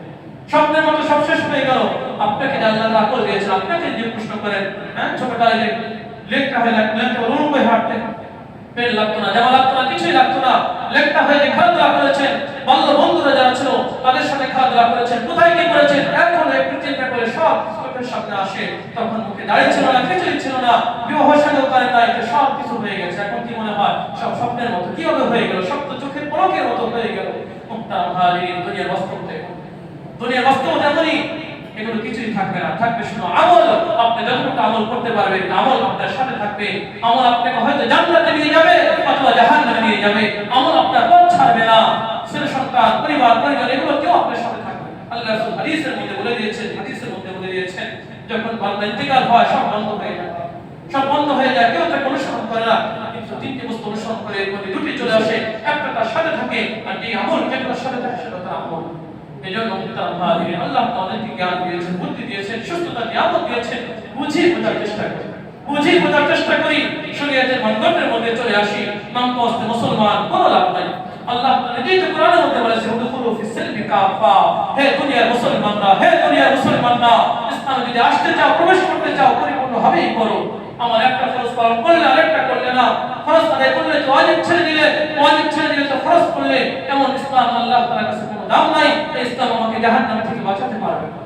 স্বপ্নের মতো সব শেষ হয়ে গেল। আপনাকে আল্লাহ আকল দিয়েছেন, আপনাকে যে প্রশ্ন করেন, হ্যাঁ ছোটবেলায় লেখটা হয়ে লাগতো, অনুভবে হাঁটতেন, পেট লাগতো না, জামা লাগতো না, কিছুই লাগতো না, লেখটা হয়ে যে খেলাধুলা করেছেন, বাল্য বন্ধুরা যারা ছিল তাদের সাথে খেলাধুলা করেছেন, কোথায় কি করেছেন, এখন একটু চিন্তা করে সব চোখের সামনে আসে। তখন মুখে দাঁড়িয়ে ছিল না, কিছুই ছিল না, বিবাহ সাথেও করেন না, এটা সব কিছু হয়ে গেছে। এখন কি মনে হয় সব স্বপ্নের মতো কিভাবে হয়ে গেল, সব তো চোখের পলকের মতো হয়ে গেল। মুক্তার হালিন দুনিয়ার বাস্তবতা, দুনিয়ার বাস্তবতা এমনই, এগুলো কিছুই থাকবে না, থাকবে শুধু আমল। আপনি যতটুকু আমল করতে পারবেন, আমল আপনার সাথে থাকবে, আমল আপনাকে হয়তো জান্নাতে নিয়ে যাবে অথবা জাহান্নামে নিয়ে যাবে। আমল আপনার পথ ছাড়বে না, ছেলে সন্তান, পরিবার এগুলো কেউ আপনার সাথে থাকবে। আল্লাহ রাসূল হাদিসের মধ্যে বলে দিয়েছেন, যখন বান্দা ইন্তেকাল হয় সব বন্ধ হয়ে যায়, সব বন্ধ হয়ে যায়, কেউ তাকে অনুসরণ করে না, কিন্তু তিনটি বস্তু অনুসরণ করে, এর মধ্যে দুটি চলে আসে, একটা তার সাথে থাকে, আর যে আমল যেটার সাথে থাকে সেটা তার আমল। এজন্য মুহতারাম হাজিরিন, আল্লাহ তাআলাকে জ্ঞান দিয়েছেন, বুদ্ধি দিয়েছেন, সুস্থতা নিয়ামত দিয়েছেন, বোঝার চেষ্টা করি, শরীয়তের মানদণ্ডের মধ্যে চলে আসি। নাম কষ্ট মুসলমান কোনো লাভ নাই। আল্লাহ তাআলা নিজেই তো কোরআনের মধ্যে বলেছেন, উদখুলু ফিস সিলমি কাফা, হে দুনিয়ার মুসলমানরা, ইসলামে যদি আসতে চাও, প্রবেশ করতে চাও, পরিপূর্ণভাবেই করো। আমার একটা ফরজ পালন করলে আরেকটা করলে না, ফরজ আদায় করলে তো ওয়াজিব ছেড়ে দিলে তো ফরজ করলে, এমন ইসলাম আল্লাহ তাআলার কাছে কোনো দাম নাই। এই ইসলাম আমাকে জাহান্নাম থেকে বাঁচাতে পারবে না।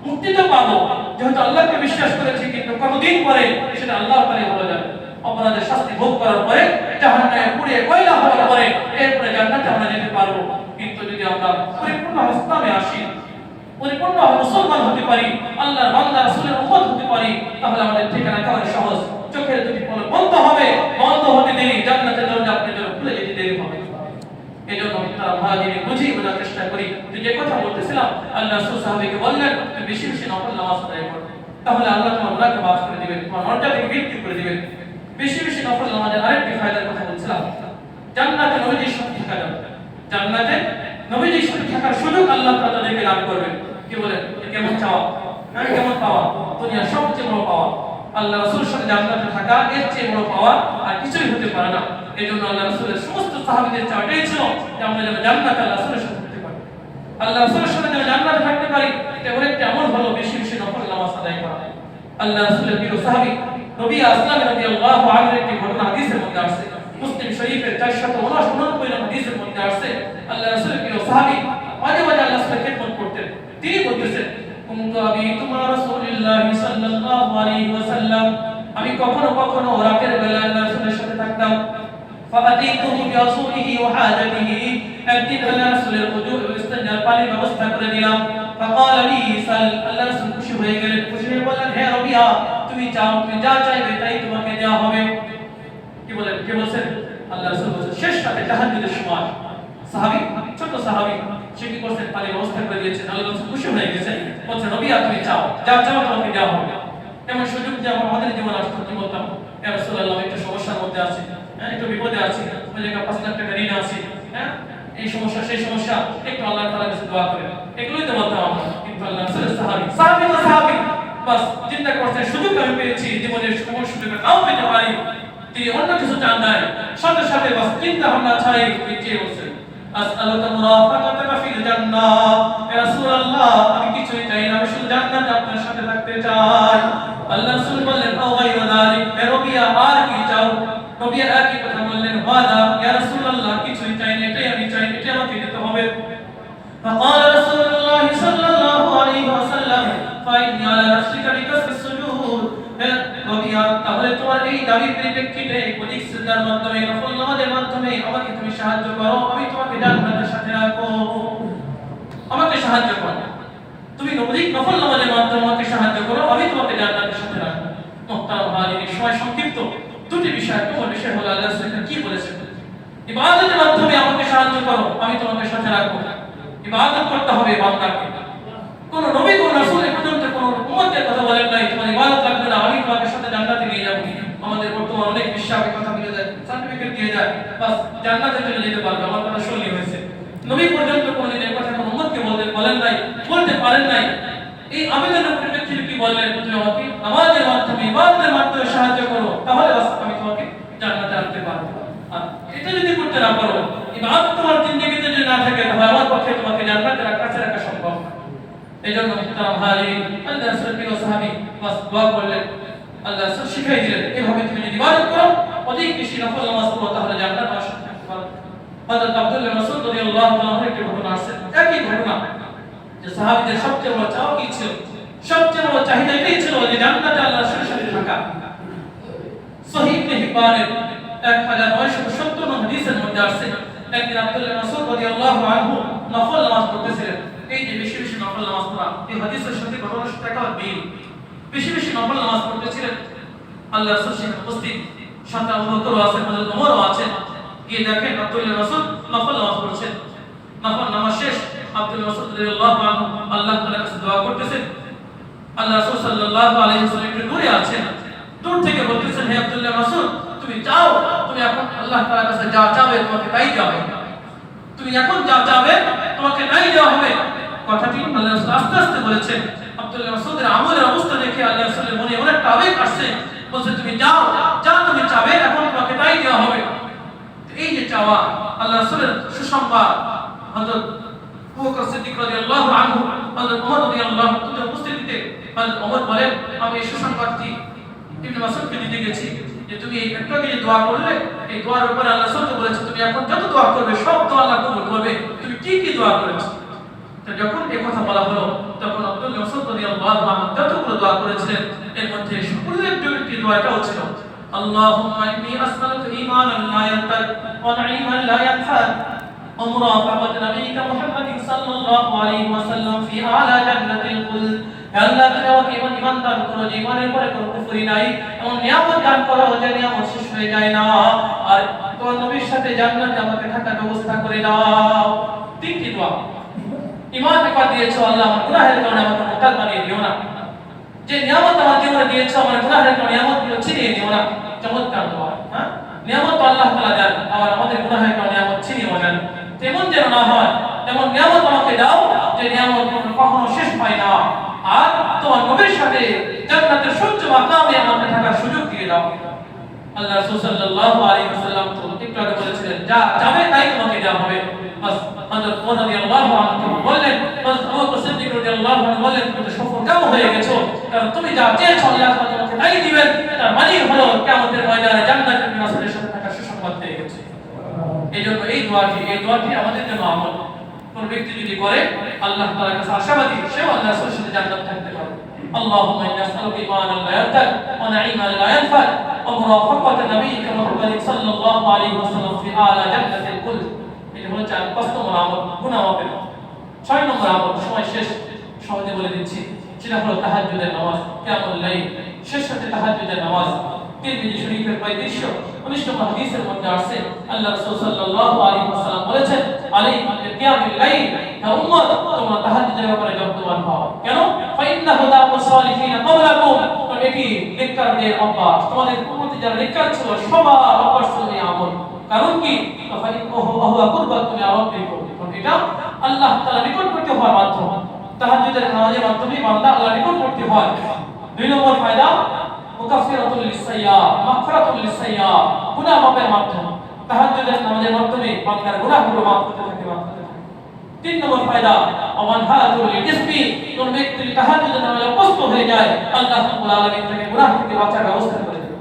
মুক্তি তো পাবো যেহেতু আল্লাহকে বিশ্বাস করেছি, কিন্তু কতদিন পরে সেটা আল্লাহ তাআলাই বলে যাবে। অপরাধের শাস্তি ভোগ করার পরে, জাহান্নামে পুড়ে কয়লা হওয়ার পরে, এরপরে জান্নাতে আমরা যেতে পারবো। কিন্তু যদি আমরা পরিপূর্ণ ইসলামে আসি, পরিপূর্ণ মুসলমান হতে পারি, আল্লাহর বান্দা রাসূলের উম্মত হতে পারি, তাহলে আমাদের ঠিকানা একেবারে সহজ। চোখের দুটি পলক বন্ধ হবে, বন্ধ হতে দেরি জান্নাতের দরজা আপনার জন্য খুলে যেতে দেরি হবে। এজন্য তারা মুহাজিরিন বোঝার চেষ্টা করি। যে কথা বলতেছিলাম, আল্লাহ রাসূল সাহাবীকে বললেন, তুমি বেশি বেশি নফল নামাজ আদায় করো, তাহলে আল্লাহ তোমার গুনাহকে মাফ করে দিবেন, তোমার মর্যাদাকে বৃদ্ধি করে দিবেন। বেশি বেশি নফল নামাজের আরেকটি ফায়দার কথা বলছিলাম, জান্নাতে নবীজির সাথে থাকা যাবে, জান্নাতে নবীজির সাথে থাকার সুযোগ আল্লাহ তাআলা তাদেরকে দান করবেন। কি বলেন? কেমন চাওয়া, হ্যাঁ কেমন পাওয়া, দুনিয়ার সবচেয়ে বড় পাওয়া আল্লাহ রাসূলের সাথে জান্নাতে থাকা, এর চেয়ে বড় পাওয়া আর কিছুই হতে পারে না। এজন্য আল্লাহ রাসূলের সমস্ত সাহাবীদের চাওয়া এটাই ছিল যে আমরা যেন জান্নাতে আল্লাহ রাসূলের সাথে থাকতে পারি, আল্লাহ রাসূলের সাথে যেন জান্নাতে থাকতে পারি। এটা অনেকটা আমল হলো বেশি বেশি নফল নামাজ আদায় করা। আল্লাহ রাসূলের প্রিয় সাহাবী নবী আসলাম রাদিয়াল্লাহু আনহু একটি ঘটনা হাদিসের মধ্যে আসছে, মুসলিম শরীফের 489 নম্বর হাদিসের মধ্যে আসছে। আল্লাহ রাসূলের প্রিয় সাহাবী মাঝে মাঝে আল্লাহ রাসূলের খেদমত করতেন। তিনি বলতেছেন, কুনতু আবিতু মা রাসূলিল্লাহি সাল্লাল্লাহু আলাইহি ওয়াসাল্লাম, আমি কখনো কখনো রাতের বেলা আল্লাহ রাসূলের সাথে থাকতাম। ফাআতিতুহু বিআসুরিহি ওয়া হাজাতিহি, একদিন আল্লাহ রাসূলের ওযু ও ইস্তিনজার পানির ব্যবস্থা করে দিলাম। ফাকাল লি সাল, আল্লাহ রাসূল খুশি হয়ে গেলেন, খুশি হয়ে বললেন, হে রবিয়া তুমি চাও, তুমি যা চাইবে তাই তোমাকে দেওয়া হবে। কি বলেন, কে বলেন? আল্লাহ রাসূল বলেন, শেষ রাতে তাহাজ্জুদের সময় সাহাবী, ছোট সাহাবী, সে কি করছেন, পানির ব্যবস্থা করে দিয়েছেন। আল্লাহ রাসূল খুশি হয়ে গেছেন, বলছেন রবিয়া তুমি চাও, যা চাও তোমাকে দেওয়া হবে। এমন সুযোগ যে আমাদের জীবনে আসতো, কি বলতাম, ইয়া রাসূলুল্লাহ একটু সমস্যার মধ্যে আছি, হ্যাঁ একটু বিপদে আছি, ওই জায়গা 5 লাখ টাকা ঋণ আছে, হ্যাঁ এই সমস্যা সেই সমস্যা, একটু আল্লাহ তাআলার কাছে দোয়া করেন, এগুলোই তো বলতাম আমরা। কিন্তু আল্লাহ রাসূলের সাহাবী সাহাবী তো সাহাবী, বাস চিন্তা করছেন সুযোগ আমি পেয়েছি, জীবনের সময় সুযোগ নাও পেতে পারি, তিনি অন্য কিছু চান নাই, সাথে সাথে বাস চিন্তা ভাবনা ছাড়াই চেয়ে বলছেন, আসআলুকা মুরাফাকাতাকা ফিল জান্নাহ, ইয়া রাসূলুল্লাহ আমি কিছুই চাই না, আমি শুধু জান্নাতে আপনার সাথে থাকতে চাই। আল্লাহ রাসূল বললেন, আও গায়রু যালিক, হে রবিয়া আর কি চাও? রবিয়া একই কথা বললেন, ওয়াদা ইয়া রাসূলুল্লাহ কিছুই চাই না, এটাই আমি চাই, এটাই আমাকে দিতে হবে। فقال رسول الله صلى الله عليه وسلم فإني على نفسك بكسر السجود, রবিয়া তাহলে তোমার এই দাবির পরিপ্রেক্ষিতে অধিক সিজদার মাধ্যমে, নফল নামাজের মাধ্যমে আমাকে তুমি সাহায্য করো, আমি তোমাকে জান্নাতের সাথে রাখবো, আমাকে সাহায্য করো, তুমি অধিক নফল নামাজের মাধ্যমে আমাকে সাহায্য করো, আমি তোমাকে জান্নাতের সাথে রাখবো। মুহতারাম হাজিরিন, সময় সংক্ষিপ্ত, দুটি বিষয়, প্রথম বিষয় হলো আল্লাহ রাসূল কি বলেছেন, ইবাদতের মাধ্যমে আমাকে সাহায্য করো, আমি তোমাকে সাথে রাখবো। ইবাদত করতে হবে বান্দাকে, কোন নবী কোন রাসূল এ পর্যন্ত কোন উম্মতের কথা বলেন নাই তোমার ইবাদত লাগবে না, আমি তোমাকে সাথে জান্নাতে নিয়ে যাব। আমাদের বর্তমানে অনেক বিশ্বাসের কথা বলে যায়, সার্টিফিকেট দিয়ে যায়, বাস জান্নাতে চলে যেতে পারবে, আমার কথা শুনলেই হয়েছে। নবী পর্যন্ত কোনদিন এই কথা কোন উম্মতকে বলেন নাই, বলতে পারেন নাই। এই আবেদনের পরিপ্রেক্ষিতে কি বললেন, তুমি আমাকে নামাজের মাধ্যমে, ইবাদতের মাধ্যমে সাহায্য করো, তাহলে বাস আমি তোমাকে জান্নাতে আনতে পারবো। আর এটা যদি করতে না পারো, ইবাদত তোমার জিন্দেগিতে যদি না থাকে, তাহলে আমার পক্ষে তোমাকে জান্নাতে কাছে রাখা সম্ভব না। এজন্য মুহতারাম হাজিরিন, আল্লাহ রাসূলের প্রিয় সাহাবী বাস দোয়া করলেন, আল্লাহ রাসূল শিখিয়ে দিলেন, এভাবে তুমি যদি ইবাদত করো, অধিক বেশি নফল নামাজ পড়ো, তাহলে জান্নাতে আসতে পারবে। হযরত আব্দুল্লাহ মাসউদ রাদিয়াল্লাহু তাআলা একটি ঘটনা আছে, একই ঘটনা, যে সাহাবীদের সবচেয়ে বড় চাওয়া কি ছিল, সবচেয়ে বড় চাহিদা এটাই ছিল যে জান্নাতে আল্লাহ রাসূলের সাথে থাকা। সহিহ ইবনে হিব্বানের 1970 নম্বর হাদিসের মধ্যে আছে, একদিন আব্দুল্লাহ মাসউদ রাদিয়াল্লাহু আনহু নফল নামাজ পড়তেছিলেন। এই যে বেশি বেশি নফল নামাজ পড়া, এই হাদিসের সাথে ঘটনার সাথে একটা মিল, বেশি বেশি নফল নামাজ পড়তেছিলেন। আল্লাহ রাসূল সেখানে উপস্থিত, সাথে আবু বকর আছেন, হযরত ওমরও আছেন। গিয়ে দেখেন আব্দুল্লাহ মাসউদ নফল নামাজ পড়ছেন। নফল নামাজ শেষ, আব্দুল্লাহ মাসউদ রাদিয়াল্লাহু আনহু আল্লাহ তাআলার কাছে দোয়া করতেছেন। আল্লাহ রাসূল সাল্লাল্লাহু আলাইহি ওয়াসাল্লাম একটু দূরে আছেন, দূর থেকে বলতেছেন, হে আব্দুল্লাহ মাসউদ তুমি যাও, তুমি এখন আল্লাহ তাআলার কাছে যা চাবে তোমাকে তাই যাবে, তুমি এখন যা চাবে তোমাকে তাই দেওয়া হবে। কথাটি আল্লাহ রাসূল আস্তে আস্তে বলেছেন। আব্দুল্লাহ মাসউদের আমলের অবস্থা দেখে আল্লাহ রাসূলের মনে অনেক আবেগ আসছে, বলছেন তুমি যাও, যা তুমি চাবে এখন তোমাকে তাই দেওয়া হবে। এই যে চাওয়া, আল্লাহ রাসূলের সুসংবাদ, হযরত আবু বকর সিদ্দিক রাদিয়াল্লাহু আনহু, হযরত ওমর রাদিয়াল্লাহু আনহুর উপস্থিতিতে হযরত ওমর বলেন, আমি এই সুসংবাদটি ইবনে মাসউদকে দিতে গেছি যে তুমি এই একটু আগে যে দোয়া করলে, এই দোয়ার উপরে আল্লাহ রাসূল বলেছে তুমি এখন যত দোয়া করবে সব দোয়া আল্লাহ কবুল করবে, তুমি কি কি দোয়া করেছো। তো যখন এই কথা বলা হলো, তখন আব্দুল্লাহ মাসউদ রাদিয়াল্লাহু আনহু যতগুলো দোয়া করেছিলেন, এর মধ্যে উল্লেখযোগ্য দোয়াটাও ছিল, আল্লাহুম্মা ইন্নী আসআলুকা ঈমানান লা ইয়ারতাদ ওয়া নাঈমান লা ইয়ানফাদ ওয়া মুরাফাকাতা নাবিয়্যিকা মুহাম্মাদিন সাল্লাল্লাহু আলাইহি ওয়াসাল্লাম ফি আলা জান্নাতিল খুলদ। আল্লাহ তুমি আমাকে ঈমান দান করো, ঈমানের পরে কোনো কুফরি নাই, এমন নিয়ামত দান করো যে নিয়ামত শেষ হয়ে যায় না, আর তোমার নবীর সাথে জান্নাতে আমাকে থাকার ব্যবস্থা করে দাও। তিনটি দোয়া। ঈমান ব্যাপার দিয়েছো, আল্লাহ আমার গুনাহের কারণে আমাকে মুরতাদ বানিয়ে দিও না, যে নিয়ামত আমার জীবনে দিয়েছো আমার গুনাহের কারণে নিয়ামতগুলো ছিনিয়ে দিও না। চমৎকার দোয়া, হ্যাঁ নিয়ামত আল্লাহ তাআলা দেন, আবার আমাদের গুনাহের কারণে নিয়ামত ছিনিয়ে দেন, তেমন যেন না হয়, তেমন নিয়ামত আমাকে দাও যে নিয়ামত কখনো শেষ হয় না। তোমার নবীর সাথে জান্নাতের সূর্য মাকামে আমাকে থাকার সুযোগ দিয়ে দাও। আল্লাহ রাসূল সাল্লাল্লাহু আলাইহি ওয়াসাল্লাম তো একটু আগে বলেছিলেন যা যাবে তাই তোমাকে দেওয়া হবে। বাস হযরত ওমর রাদিয়াল্লাহু আনহু বললেন, বাস আবু বকর সিদ্দিক রাদিয়াল্লাহু আনহু বললেন, তুমি সফলকাম হয়ে গেছো, কারণ তুমি যা চেয়েছো আল্লাহ তাআলা তোমাকে তাই দিবেন। তার মানে হলো কিয়ামতের ময়দানে জান্নাতের রাসূলের সাথে থাকার সুসংবাদ পেয়ে গেছে। এইজন্য এই দোয়াটি আমাদের জন্য আমল। কোন ব্যক্তি যদি করে আল্লাহ তাআলার কাছে আশাবাদী, সেও আল্লাহ রাসূলের সাথে জান্নাত থাকতে পারে। اللهم إنا نسألك إيمانا لا يرتد ونعيما لا ينفد ومرافقة نبيك محمد صلى الله عليه وسلم في أعلى جنة الخلد। এটা হলো 5 নম্বর আমল, গুনাহ মাফের। 6 নম্বর আমল সময় শেষ, সহজে বলে দিচ্ছি, সেটা হলো তাহাজ্জুদের নামাজ, কিয়ামুল লাইল, শেষ রাতে তাহাজ্জুদের নামাজ। তিরমিজি শরীফের 3519 নম্বর হাদিসের মধ্যে আছে আল্লাহ রাসূল সাল্লাল্লাহু আলাইহি ওয়াসাল্লাম বলেছেন, আলাইকুম বিকিয়ামিল লাইল, হে উম্মত তোমরা তাহাজ্জুদের ব্যাপারে যত্নবান হও। কেন? ফাইন্নাহু দা'ওয়াস সালিহিন ক্বাবলাকুম, কারণ এটি নেককারদের অভ্যাস, তোমাদের পূর্ববর্তী যারা নেককার ছিল সবার অভ্যাস ছিল এই আমল। কারণ কি? ফাইন্নাহু হুয়া কুরবাতুন ইলা রাব্বিকুম, কারণ এটা আল্লাহ তাআলা নিকটবর্তী হওয়ার মাধ্যম। তাহাজ্জুদের নামাজের মাধ্যমে বান্দা আল্লাহর নিকটবর্তী হয়। 2 নম্বর ফায়দা মুকাফফিরাতুল লিসাইয়্যা, মাগফিরাতুল লিসাইয়্যা, গুনাহ মাফের মাধ্যম। তাহাজ্জুদের নামাজের মাধ্যমে বান্দার গুনাহগুলো মাফ হতে থাকে। 3 নম্বর ফায়দা আমানহাতুল ইসমি, কোন ব্যক্তি তাহাজ্জুদের নামাজে উপস্থিত হয়ে যায় আল্লাহ রাব্বুল আলামিন তাকে গুনাহ থেকে বাঁচার ব্যবস্থা করে দেন।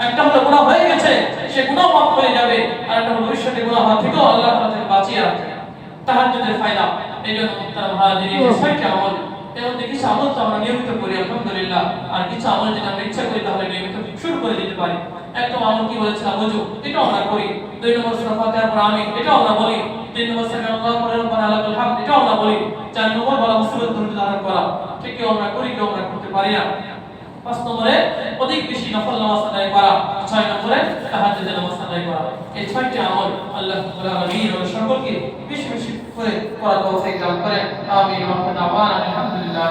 একটা হলো গুনাহ হয়ে গেছে, সে গুনাহ মাফ হয়ে যাবে, আর একটা হলো ভবিষ্যতে গুনাহ হওয়া থেকেও আল্লাহ তাআলা তাকে বাঁচিয়ে রাখবে। তাহাজ্জুদের ফায়দা এইজন্য মুহতারাম হাজিরিন, ছয়টি আমল, এর মধ্যে কিছু আমল তো আমরা নিয়মিত করি আলহামদুলিল্লাহ, আর কিছু আমল যদি আমরা ইচ্ছা করি তাহলে নিয়মিত শুরু করে দিতে পারি। একটা আমল কি বলেছিলাম, ওযু, এটাও আমরা করি। 2 নম্বর সূরা ফাতিহার পর আমিন, এটাও আমরা বলি। 3 নম্বর সামিআল্লাহু রাব্বানা লাকাল হামদ, এটাও আমরা বলি। 4 নম্বর বলা মুসিবত দূর ধারণ করা, ঠিক কেউ আমরা করি, কেউ আমরা করতে পারি না। 5 নম্বরে অধিক বেশি নফল নামাজ আদায় করা। 6 নম্বরে তাহাজ্জুদের নামাজ আদায় করা। এই 6টি আমল আল্লাহ রাব্বুল আলামিন আমাদের সকলকে বেশি বেশি করে করার তৌফিক দান করেন। আমিন। আলহামদুলিল্লাহ।